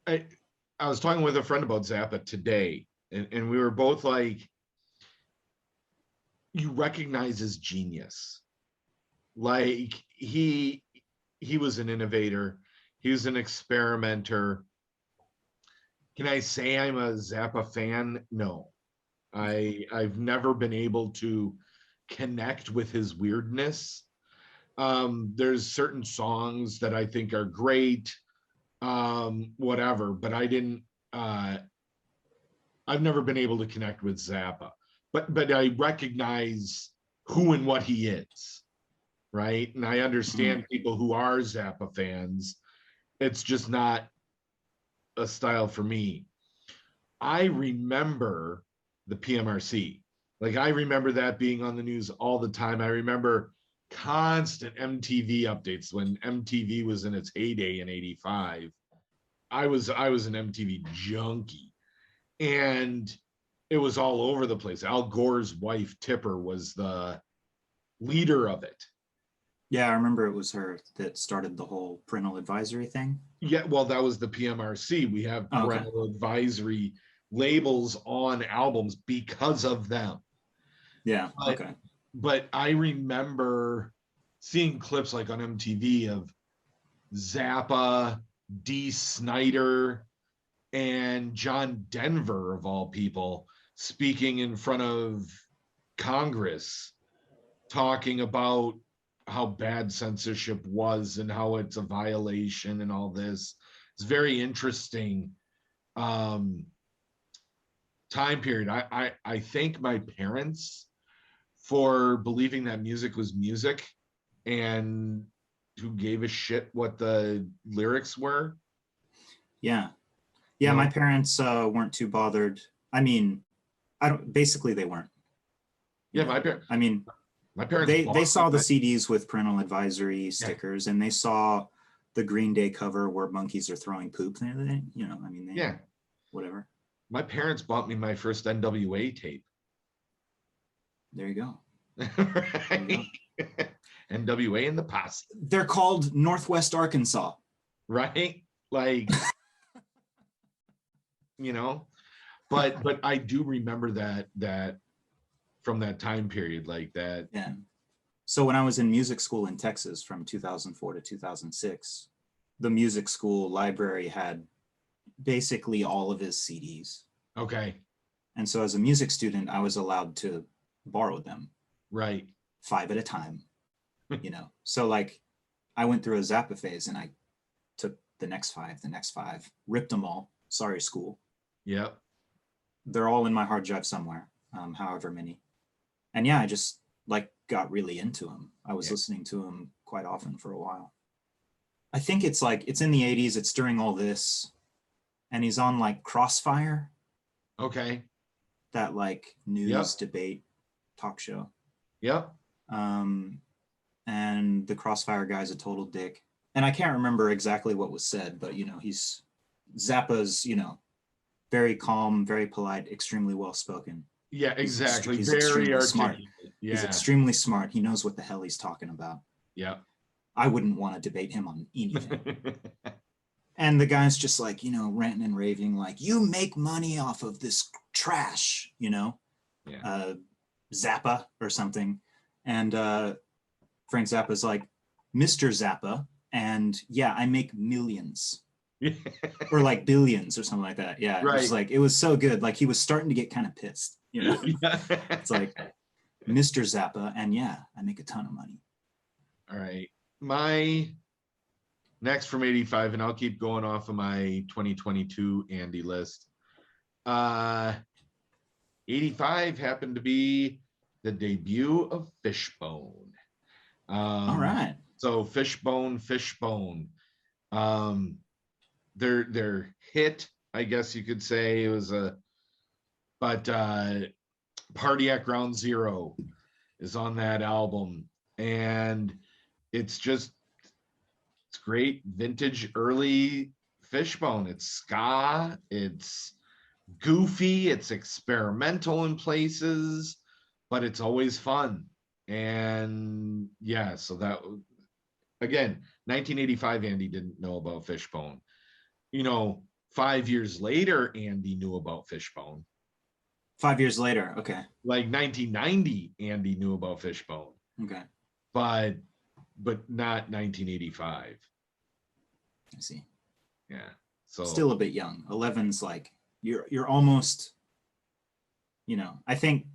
I I was talking with a friend about Zappa today, and we were both like, you recognize his genius. Like he was an innovator, he was an experimenter. Can I say I'm a Zappa fan? No. I've never been able to connect with his weirdness. There's certain songs that I think are great, whatever, but I've never been able to connect with Zappa. But I recognize who and what he is, right? And I understand people who are Zappa fans. It's just not a style for me. I remember the PMRC. Like I remember that being on the news all the time. I remember constant MTV updates when MTV was in its heyday in 85. I was an MTV junkie, and it was all over the place. Al Gore's wife Tipper was the leader of it. Yeah, I remember it was her that started the whole parental advisory thing. Yeah, well, that was the PMRC. We have parental advisory labels on albums because of them. Yeah, okay. But I remember seeing clips like on MTV of Zappa, Dee Snider, and John Denver, of all people, speaking in front of Congress, talking about how bad censorship was and how it's a violation and all this. It's very interesting time period. I thank my parents for believing that music was music and who gave a shit what the lyrics were. Yeah. Yeah, my parents weren't too bothered. I mean, basically they weren't. Yeah, my parents. I mean, my parents they saw the CDs with parental advisory stickers, and they saw the Green Day cover where monkeys are throwing poop. You know, I mean, yeah, whatever. My parents bought me my first NWA tape. There you go. Right? You go. NWA and the Posse. They're called Northwest Arkansas. Right? Like, you know, but I do remember that from that time period, like that. Yeah. So when I was in music school in Texas from 2004 to 2006, the music school library had basically all of his CDs. Okay. And so as a music student, I was allowed to borrow them. Right. 5 at a time, you know? So like I went through a Zappa phase and I took the next five, ripped them all. Sorry, school. Yep. They're all in my hard drive somewhere, however many. And yeah, I just like got really into him. I was listening to him quite often for a while. I think it's like, it's in the 80s, it's during all this, and he's on like Crossfire. Okay. That like news debate talk show. Yep. And the Crossfire guy's a total dick. And I can't remember exactly what was said, but you know, he's Zappa's, you know, very calm, very polite, extremely well spoken. Yeah, exactly. He's very articulate. smart. Yeah. He's extremely smart. He knows what the hell he's talking about. Yeah. I wouldn't want to debate him on anything. And the guy's just like, you know, ranting and raving, like, you make money off of this trash, you know, Zappa or something. And Frank Zappa's like, Mr. Zappa. And yeah, I make millions. Or like billions or something like that. Yeah. Right. It was like, it was so good. Like he was starting to get kind of pissed, you know. It's like Mr. Zappa, and yeah, I make a ton of money. All right. My next from 85, and I'll keep going off of my 2022 Andy list. 85 happened to be the debut of Fishbone. All right. So Fishbone. Their hit, I guess you could say, it was Party at Ground Zero is on that album, and it's great vintage early Fishbone. It's ska, it's goofy, it's experimental in places, but it's always fun. And yeah, so that, again, 1985, Andy didn't know about Fishbone. 5 years later, Andy knew about Fishbone. 5 years later, okay. Like 1990, Andy knew about Fishbone. Okay. But not 1985. I see. Yeah. So still a bit young. 11's like you're almost, I think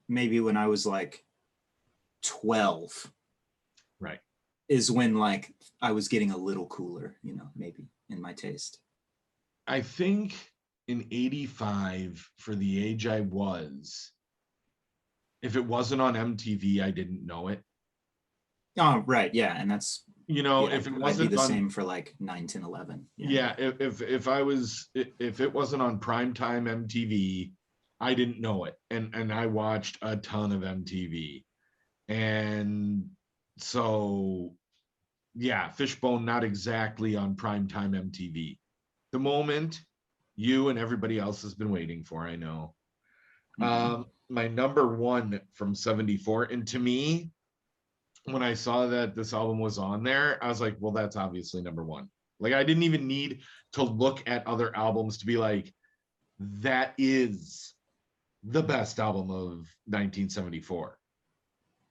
maybe when I was like 12, right, is when like I was getting a little cooler, maybe in my taste. I think in 85, for the age I was, if it wasn't on MTV, I didn't know it. Oh, right. Yeah. And that's, if it wasn't I'd be the on, same for like 9, 10, 11. Yeah. If it wasn't on primetime MTV, I didn't know it. And I watched a ton of MTV. And so, yeah, Fishbone, not exactly on primetime MTV. The moment you and everybody else has been waiting for, I know. Mm-hmm. My number one from 74, and to me, when I saw that this album was on there, I was like, well, that's obviously number one. Like, I didn't even need to look at other albums to be like, that is the best album of 1974.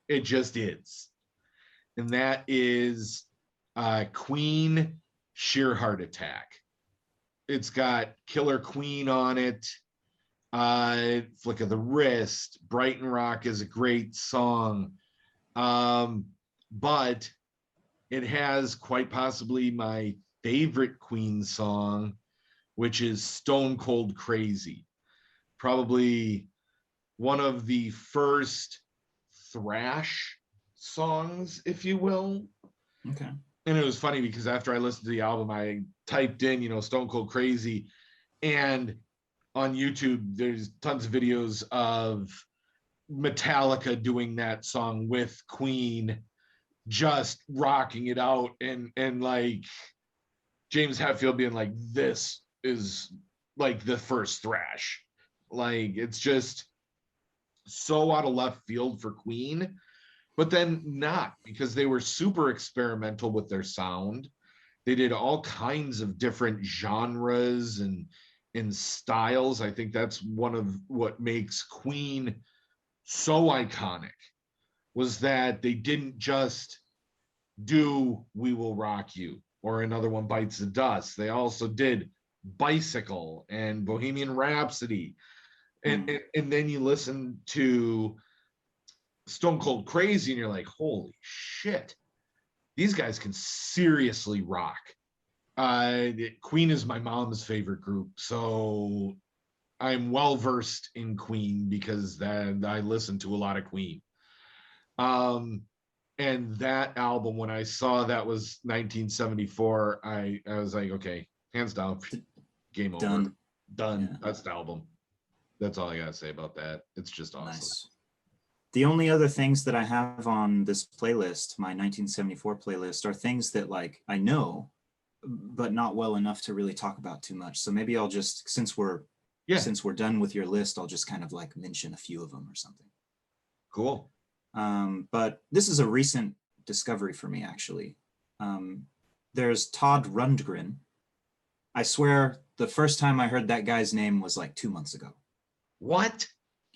It just is. And that is Queen, Sheer Heart Attack. It's got Killer Queen on it. Flick of the Wrist, Brighton Rock is a great song. But it has quite possibly my favorite Queen song, which is Stone Cold Crazy. Probably one of the first thrash songs, if you will. Okay. And it was funny because after I listened to the album, I typed in, Stone Cold Crazy, and on YouTube, there's tons of videos of Metallica doing that song with Queen, just rocking it out, and like James Hetfield being like, this is like the first thrash. Like, it's just so out of left field for Queen, but then not, because they were super experimental with their sound. They did all kinds of different genres and styles. I think that's one of what makes Queen so iconic, was that they didn't just do We Will Rock You or Another One Bites the Dust. They also did Bicycle and Bohemian Rhapsody. And then you listen to Stone Cold Crazy and you're like, holy shit, these guys can seriously rock. Queen is my mom's favorite group, so I'm well versed in Queen because I listen to a lot of Queen. And that album, when I saw that was 1974, I was like, okay, hands down, game over, done. Yeah. That's the album. That's all I gotta say about that. It's just awesome. Nice. The only other things that I have on this playlist, my 1974 playlist, are things that like I know, but not well enough to really talk about too much. So maybe I'll just, since we're done with your list, I'll just kind of like mention a few of them or something. Cool. But this is a recent discovery for me, actually. There's Todd Rundgren. I swear the first time I heard that guy's name was like 2 months ago. What?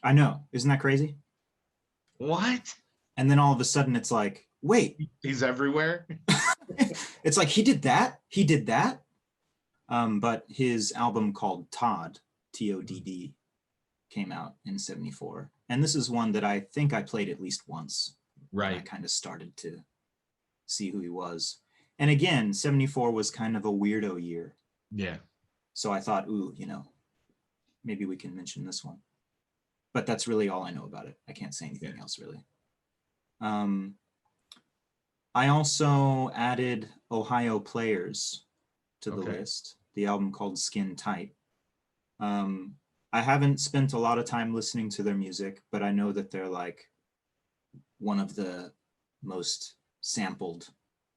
I know. Isn't that crazy? What? And then all of a sudden it's like, wait. He's everywhere? It's like, he did that? He did that? But his album called Todd, T-O-D-D, came out in 74. And this is one that I think I played at least once. Right. I kind of started to see who he was. And again, 74 was kind of a weirdo year. Yeah. So I thought, ooh, maybe we can mention this one. But that's really all I know about it. I can't say anything else really. I also added Ohio Players to the list, the album called Skin Tight. I haven't spent a lot of time listening to their music, but I know that they're like one of the most sampled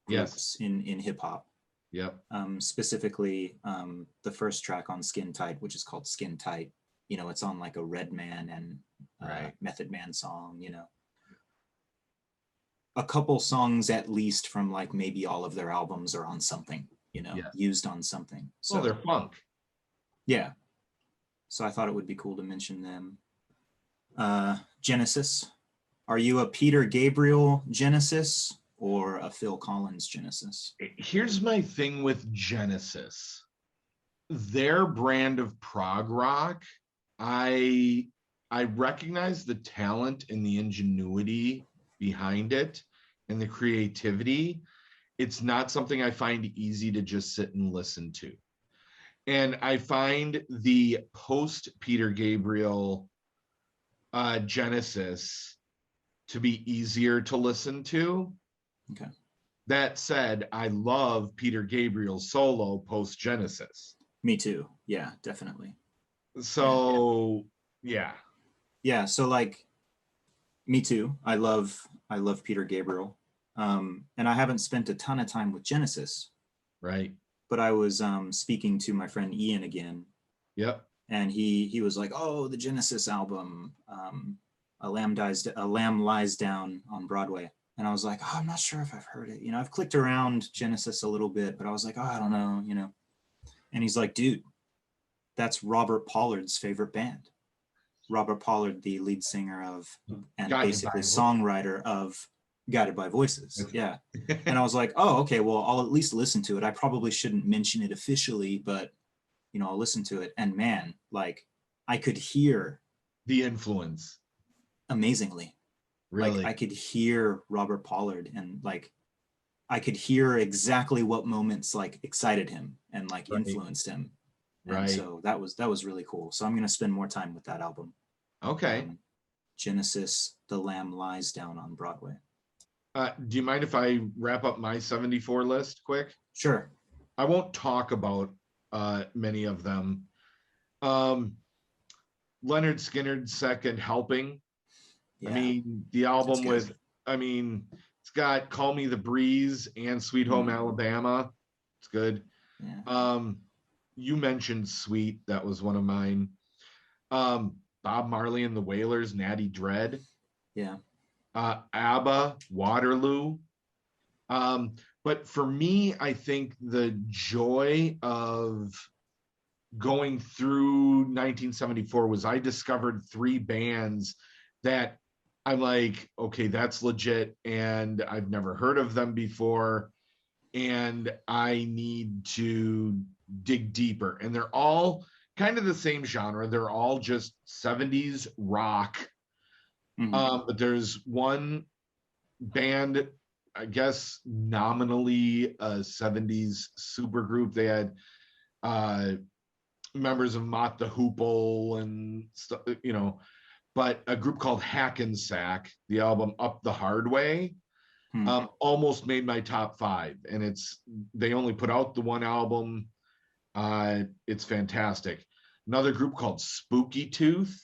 groups in hip hop. Yep. Specifically, the first track on Skin Tight, which is called Skin Tight. You know, it's on like a Redman and Method Man song, you know. A couple songs at least from like maybe all of their albums are on something, you know, used on something. So they're funk. Yeah. So I thought it would be cool to mention them. Genesis. Are you a Peter Gabriel Genesis or a Phil Collins Genesis? Here's my thing with Genesis. Their brand of prog rock, I recognize the talent and the ingenuity behind it and the creativity. It's not something I find easy to just sit and listen to. And I find the post Peter Gabriel Genesis to be easier to listen to. Okay. That said, I love Peter Gabriel's solo post Genesis. Me too. Yeah, definitely. So yeah. So like me too. I love Peter Gabriel. And I haven't spent a ton of time with Genesis. Right. But I was speaking to my friend Ian again. Yep. And he was like, "Oh, the Genesis album, A Lamb Lies Down on Broadway." And I was like, "Oh, I'm not sure if I've heard it. You know, I've clicked around Genesis a little bit, but I was like, oh, I don't know, you know." And he's like, "Dude, that's Robert Pollard's favorite band. Robert Pollard, the lead singer of, and basically songwriter of Guided by Voices." Yeah. And I was like, "Oh, okay, well, I'll at least listen to it. I probably shouldn't mention it officially, but, you know, I'll listen to it." And man, like, I could hear the influence amazingly. Really? Like, I could hear Robert Pollard, and like, I could hear exactly what moments like excited him and like influenced him. And so that was really cool. So I'm going to spend more time with that album. Okay. Genesis, The Lamb Lies Down on Broadway. Do you mind if I wrap up my 74 list quick? Sure. I won't talk about many of them. Lynyrd Skynyrd's Second Helping. Yeah. I mean, the album with, I mean, it's got Call Me the Breeze and Sweet Home Alabama. It's good. Yeah. You mentioned Sweet. That was one of mine. Bob Marley and the Wailers, Natty Dread. Yeah. ABBA, Waterloo. But for me, I think the joy of going through 1974 was I discovered 3 bands that I'm like, okay, that's legit, and I've never heard of them before, and I need to dig deeper. And they're all kind of the same genre. They're all just 70s rock. Mm-hmm. But there's one band, I guess nominally a 70s supergroup. They had members of Mott the Hoople and stuff, you know, but a group called Hackensack, the album Up the Hard Way, almost made my top 5. And they only put out the one album. It's fantastic. Another group called Spooky Tooth,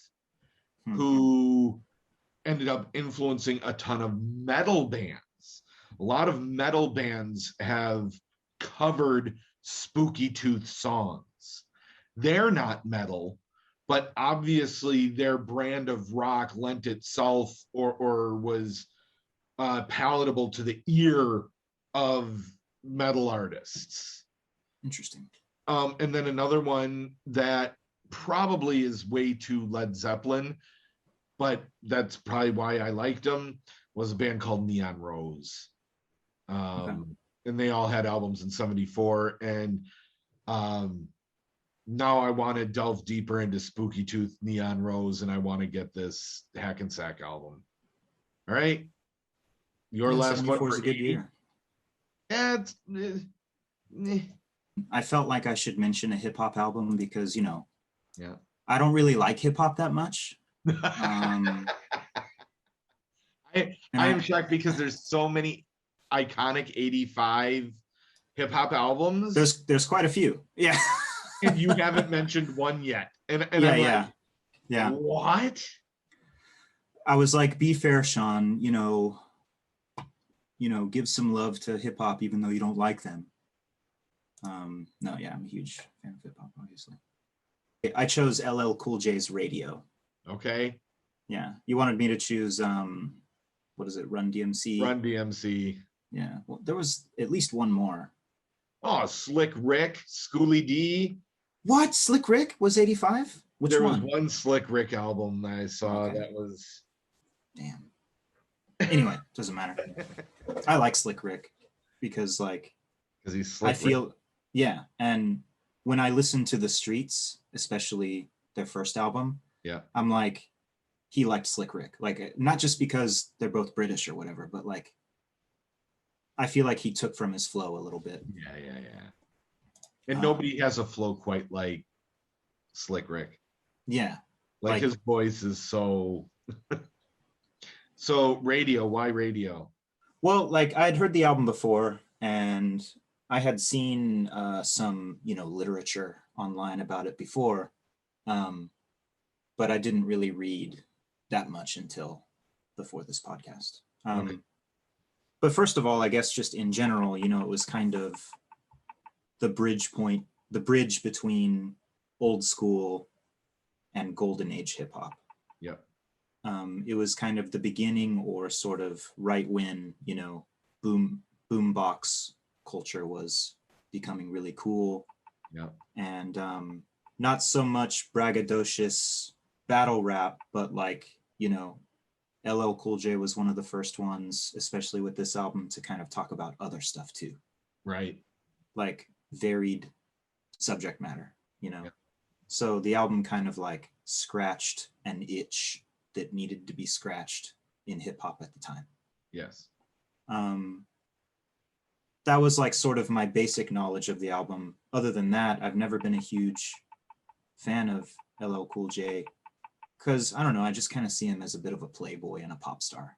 who ended up influencing a ton of metal bands. A lot of metal bands have covered Spooky Tooth songs. They're not metal, but obviously their brand of rock lent itself or was palatable to the ear of metal artists. Interesting. And then another one that probably is way too Led Zeppelin, but that's probably why I liked them, was a band called Neon Rose. And they all had albums in 74. And now I want to delve deeper into Spooky Tooth, Neon Rose, and I want to get this Hackensack album. All right. Your last one for a good year. Yeah, I felt like I should mention a hip hop album because, you know, I don't really like hip hop that much. Um, I and am shocked because there's so many iconic 85 hip hop albums there's quite a few. Yeah. and you haven't mentioned one yet. And Yeah, I'm yeah, like, yeah. what? I was like, be fair, Sean, give some love to hip hop even though you don't like them. No, yeah, I'm a huge fan of hip hop, obviously. I chose LL Cool J's Radio. Okay. Yeah. You wanted me to choose what is it, Run DMC? Run DMC. Yeah. Well, there was at least one more. Oh, Slick Rick, Schoolie D. What? Slick Rick was 85? Which There one? was one Slick Rick album that I saw Okay. that was. Damn. Anyway, doesn't matter. I like Slick Rick because like Because he's Slick I feel Rick. yeah, and when I listen to The Streets, especially their first album, Yeah. I'm like, he liked Slick Rick. Like not just because they're both British or whatever, but like I feel like he took from his flow a little bit. Yeah. And nobody has a flow quite like Slick Rick. Yeah. Like his voice is so. So Radio, why Radio? Well, like I'd heard the album before and I had seen some, literature online about it before. But I didn't really read that much until before this podcast. Okay. But first of all, I guess just in general, it was kind of the bridge between old school and golden age hip hop. Yeah. It was kind of the beginning or sort of right when, boombox culture was becoming really cool. Yeah. And not so much braggadocious battle rap, but like, LL Cool J was one of the first ones, especially with this album, to kind of talk about other stuff too. Right. Like varied subject matter, Yeah. So the album kind of like scratched an itch that needed to be scratched in hip hop at the time. Yes. That was like sort of my basic knowledge of the album. Other than that, I've never been a huge fan of LL Cool J because I don't know, I just kind of see him as a bit of a playboy and a pop star.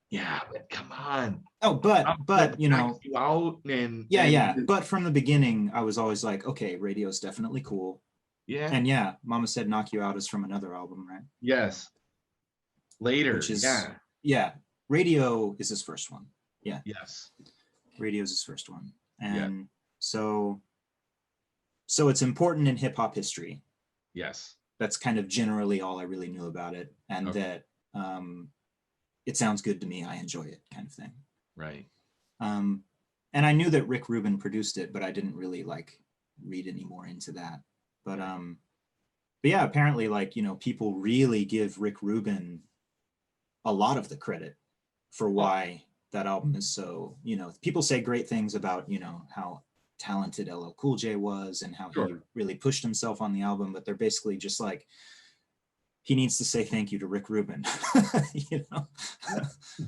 Yeah, but come on. Oh, but Knock you out and yeah. But from the beginning, I was always like, okay, Radio's definitely cool. Yeah. And yeah, Mama Said Knock You Out is from another album, right? Yes. Later. Which is yeah. Yeah. Radio is his first one. Yeah. Yes. Radio's his first one. And so it's important in hip hop history. Yes. That's kind of generally all I really knew about it. And that it sounds good to me. I enjoy it, kind of thing. Right. And I knew that Rick Rubin produced it, but I didn't really like read any more into that. But yeah, apparently like, people really give Rick Rubin a lot of the credit for why that album is so, people say great things about, how talented LL Cool J was and how he really pushed himself on the album, but they're basically just like, he needs to say thank you to Rick Rubin.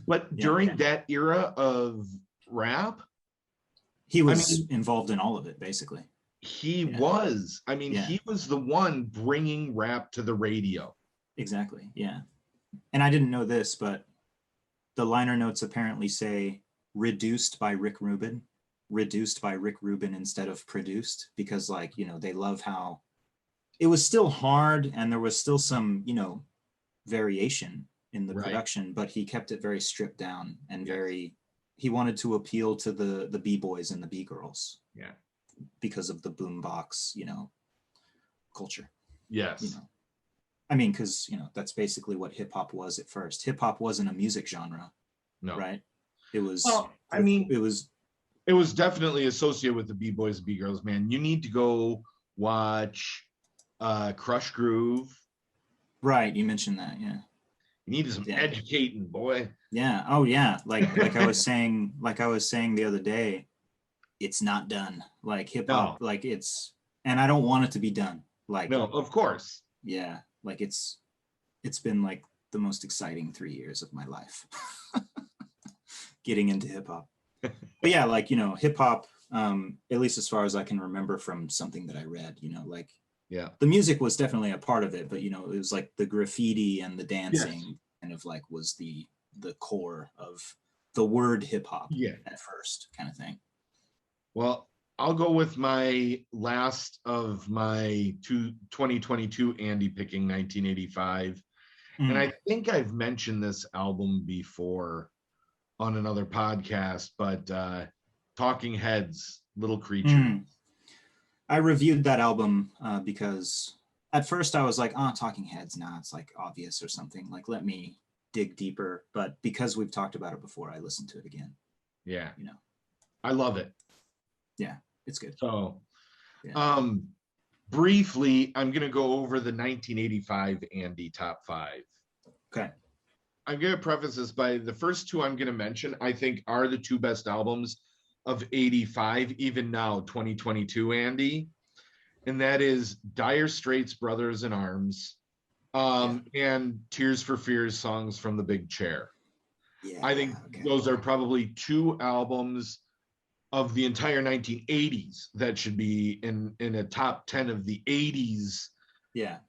But during that era of rap, he was involved in all of it, basically. He was. He was the one bringing rap to the radio. Exactly, yeah. And I didn't know this, but the liner notes apparently say reduced by Rick Rubin instead of produced, because like, they love how it was still hard and there was still some, variation in the production, but he kept it very stripped down and he wanted to appeal to the B-boys and the B-girls. Yeah. Because of the boombox, culture. Yes. Because, that's basically what hip hop was at first. Hip hop wasn't a music genre. No. Right? It was, it was definitely associated with the B-boys and B-girls, man. You need to go watch Crush Groove. Right, you mentioned that, yeah. You need some educating, boy. Yeah. Oh yeah. Like I was saying, the other day, it's not done. Like hip hop, like it's, and I don't want it to be done. Like no, of course. Yeah. Like it's been like the most exciting 3 years of my life. Getting into hip hop. But yeah, like, hip hop, at least as far as I can remember from something that I read, like Yeah. The music was definitely a part of it, but you know, it was like the graffiti and the Yes. dancing kind of like was the core of the word hip hop Yeah. at first, kind of thing. Well, I'll go with my last of my 2022 Andy picking 1985. And I think I've mentioned this album before on another podcast, but Talking Heads, Little Creature. I reviewed that album because at first I was like, oh, Talking Heads, nah, it's like obvious or something. Like, let me dig deeper. But because we've talked about it before, I listened to it again. Yeah. You know, I love it. yeah, it's good. So, Yeah. briefly, I'm going to go over the 1985 Andy top 5. Okay. I'm going to preface this by the first two I'm going to mention, I think are the two best albums of 85, even now, 2022, Andy. And that is Dire Straits' Brothers in Arms and Tears for Fears songs from the Big Chair. Yeah, I think those are probably two albums of the entire 1980s that should be in a top 10 of the 80s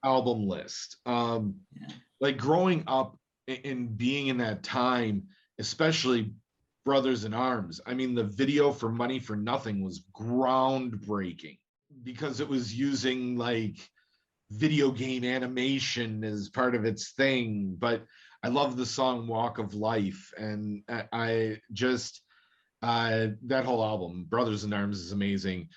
album list. Like growing up and being in that time, especially Brothers in Arms, I mean, the video for Money for Nothing was groundbreaking because it was using like video game animation as part of its thing. But I love the song Walk of Life, and I just that whole album, Brothers in Arms, is amazing.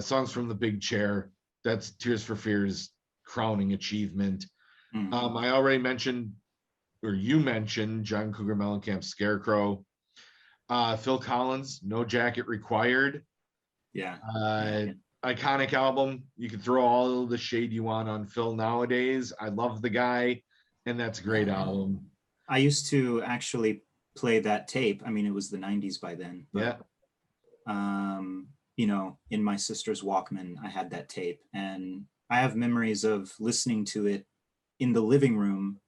Songs from the Big Chair, that's Tears for Fears' crowning achievement. I already mentioned, or you mentioned, John Cougar Mellencamp's Scarecrow. Phil Collins, No Jacket Required. Yeah. Iconic album. You can throw all the shade you want on Phil nowadays. I love the guy, and that's a great album. I used to actually play that tape. I mean, it was the 90s by then. But, you know, in my sister's Walkman, I had that tape, and I have memories of listening to it in the living room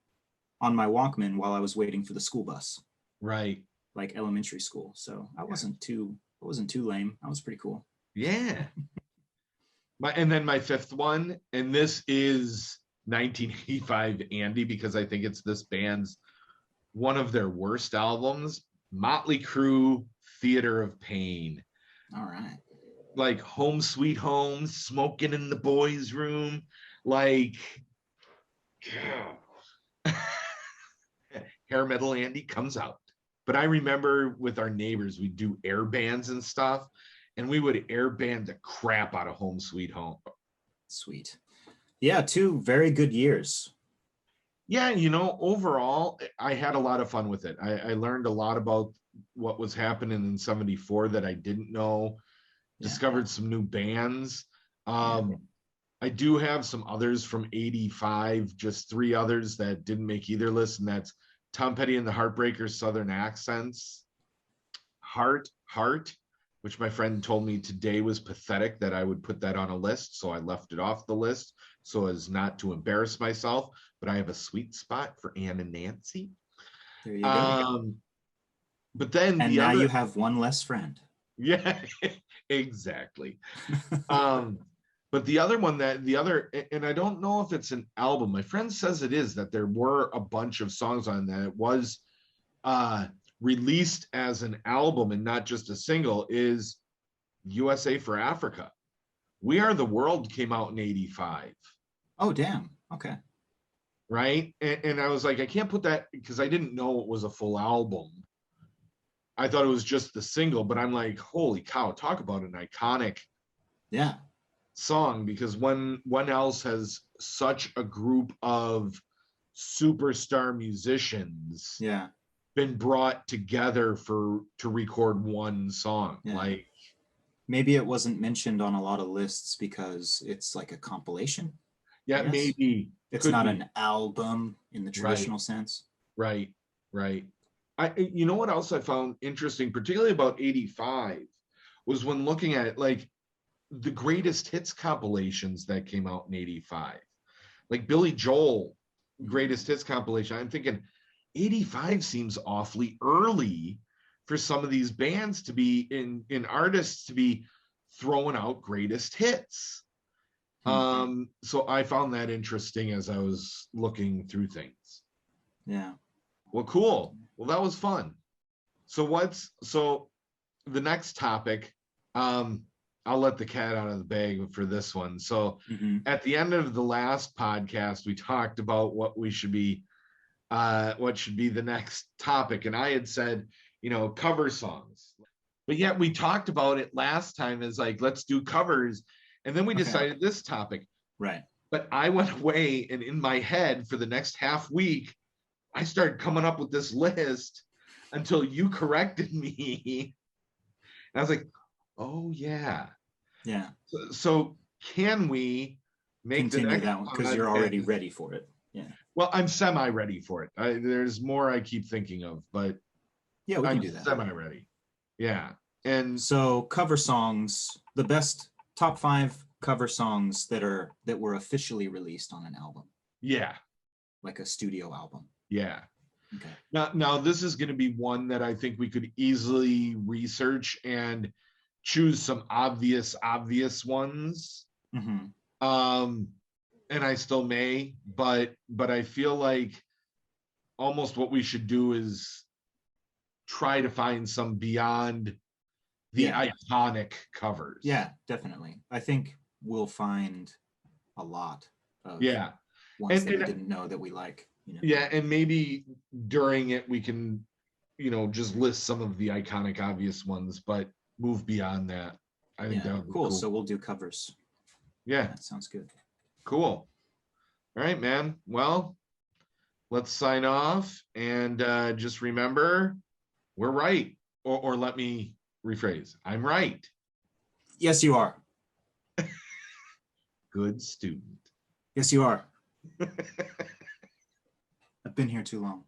on my Walkman while I was waiting for the school bus. Right. Like elementary school. So I wasn't too lame. I was pretty cool. Yeah. And then my fifth one, and this is 1985 Andy, because I think it's this band's one of their worst albums, Motley Crue, Theater of Pain. All right. Like Home Sweet Home, Smoking in the Boys' Room, like hair metal Andy comes out. But I remember with our neighbors, we'd do air bands and stuff, and we would air band the crap out of Home Sweet Home. Sweet. Yeah, 2 very good years. Yeah, you know, overall, I had a lot of fun with it. I learned a lot about what was happening in 74 that I didn't know, discovered some new bands. I do have some others from 85, just 3 others that didn't make either list, and that's Tom Petty and the Heartbreakers, Southern Accents, Heart, which my friend told me today was pathetic that I would put that on a list, so I left it off the list so as not to embarrass myself, but I have a sweet spot for Ann and Nancy. There you go. But then and now you have one less friend. Yeah, exactly. But the other one and I don't know if it's an album. My friend says it is, that there were a bunch of songs on that. It was released as an album and not just a single, is USA for Africa. We Are the World came out in 85. Oh, damn. Okay. Right? And I was like, I can't put that because I didn't know it was a full album. I thought it was just the single, but I'm like, holy cow, talk about an iconic song, because when One Else has such a group of superstar musicians been brought together to record one song. Like, maybe it wasn't mentioned on a lot of lists because it's like a compilation. Maybe it's not an album in the traditional sense. Right. You know what else I found interesting, particularly about 85, was when looking at it, like the greatest hits compilations that came out in 85, like Billy Joel greatest hits compilation. I'm thinking 85 seems awfully early for some of these bands to be in artists to be throwing out greatest hits. So I found that interesting as I was looking through things. Yeah. Well, cool. Well, that was fun. So the next topic, I'll let the cat out of the bag for this one. So Mhm. at the end of the last podcast, we talked about what should be the next topic. And I had said, cover songs. But yet we talked about it last time as like, let's do covers. And then we Okay. decided this topic. Right. But I went away and in my head for the next half week, I started coming up with this list until you corrected me. And I was like, oh yeah. Yeah. So can we make Continue the next that one because you're already ready for it. Yeah. Well, I'm semi-ready for it. There's more I keep thinking of, but Yeah, we can I'm do that. semi-ready. Yeah. And So cover songs, the best top 5 cover songs that were officially released on an album, yeah, like a studio album. yeah. Okay. Now this is going to be one that I think we could easily research and choose some obvious ones. Mm-hmm. And I still may, but I feel like almost what we should do is try to find some beyond the iconic covers. Yeah, definitely. I think we'll find a lot of ones that we didn't know that we like. Yeah, and maybe during it we can, just list some of the iconic, obvious ones, but move beyond that. I think that would be cool. So we'll do covers. Yeah, that sounds good. Cool. All right, man. Well, let's sign off and just remember, we're right. Or let me rephrase. I'm right. Yes, you are. Good student. Yes, you are. I've been here too long.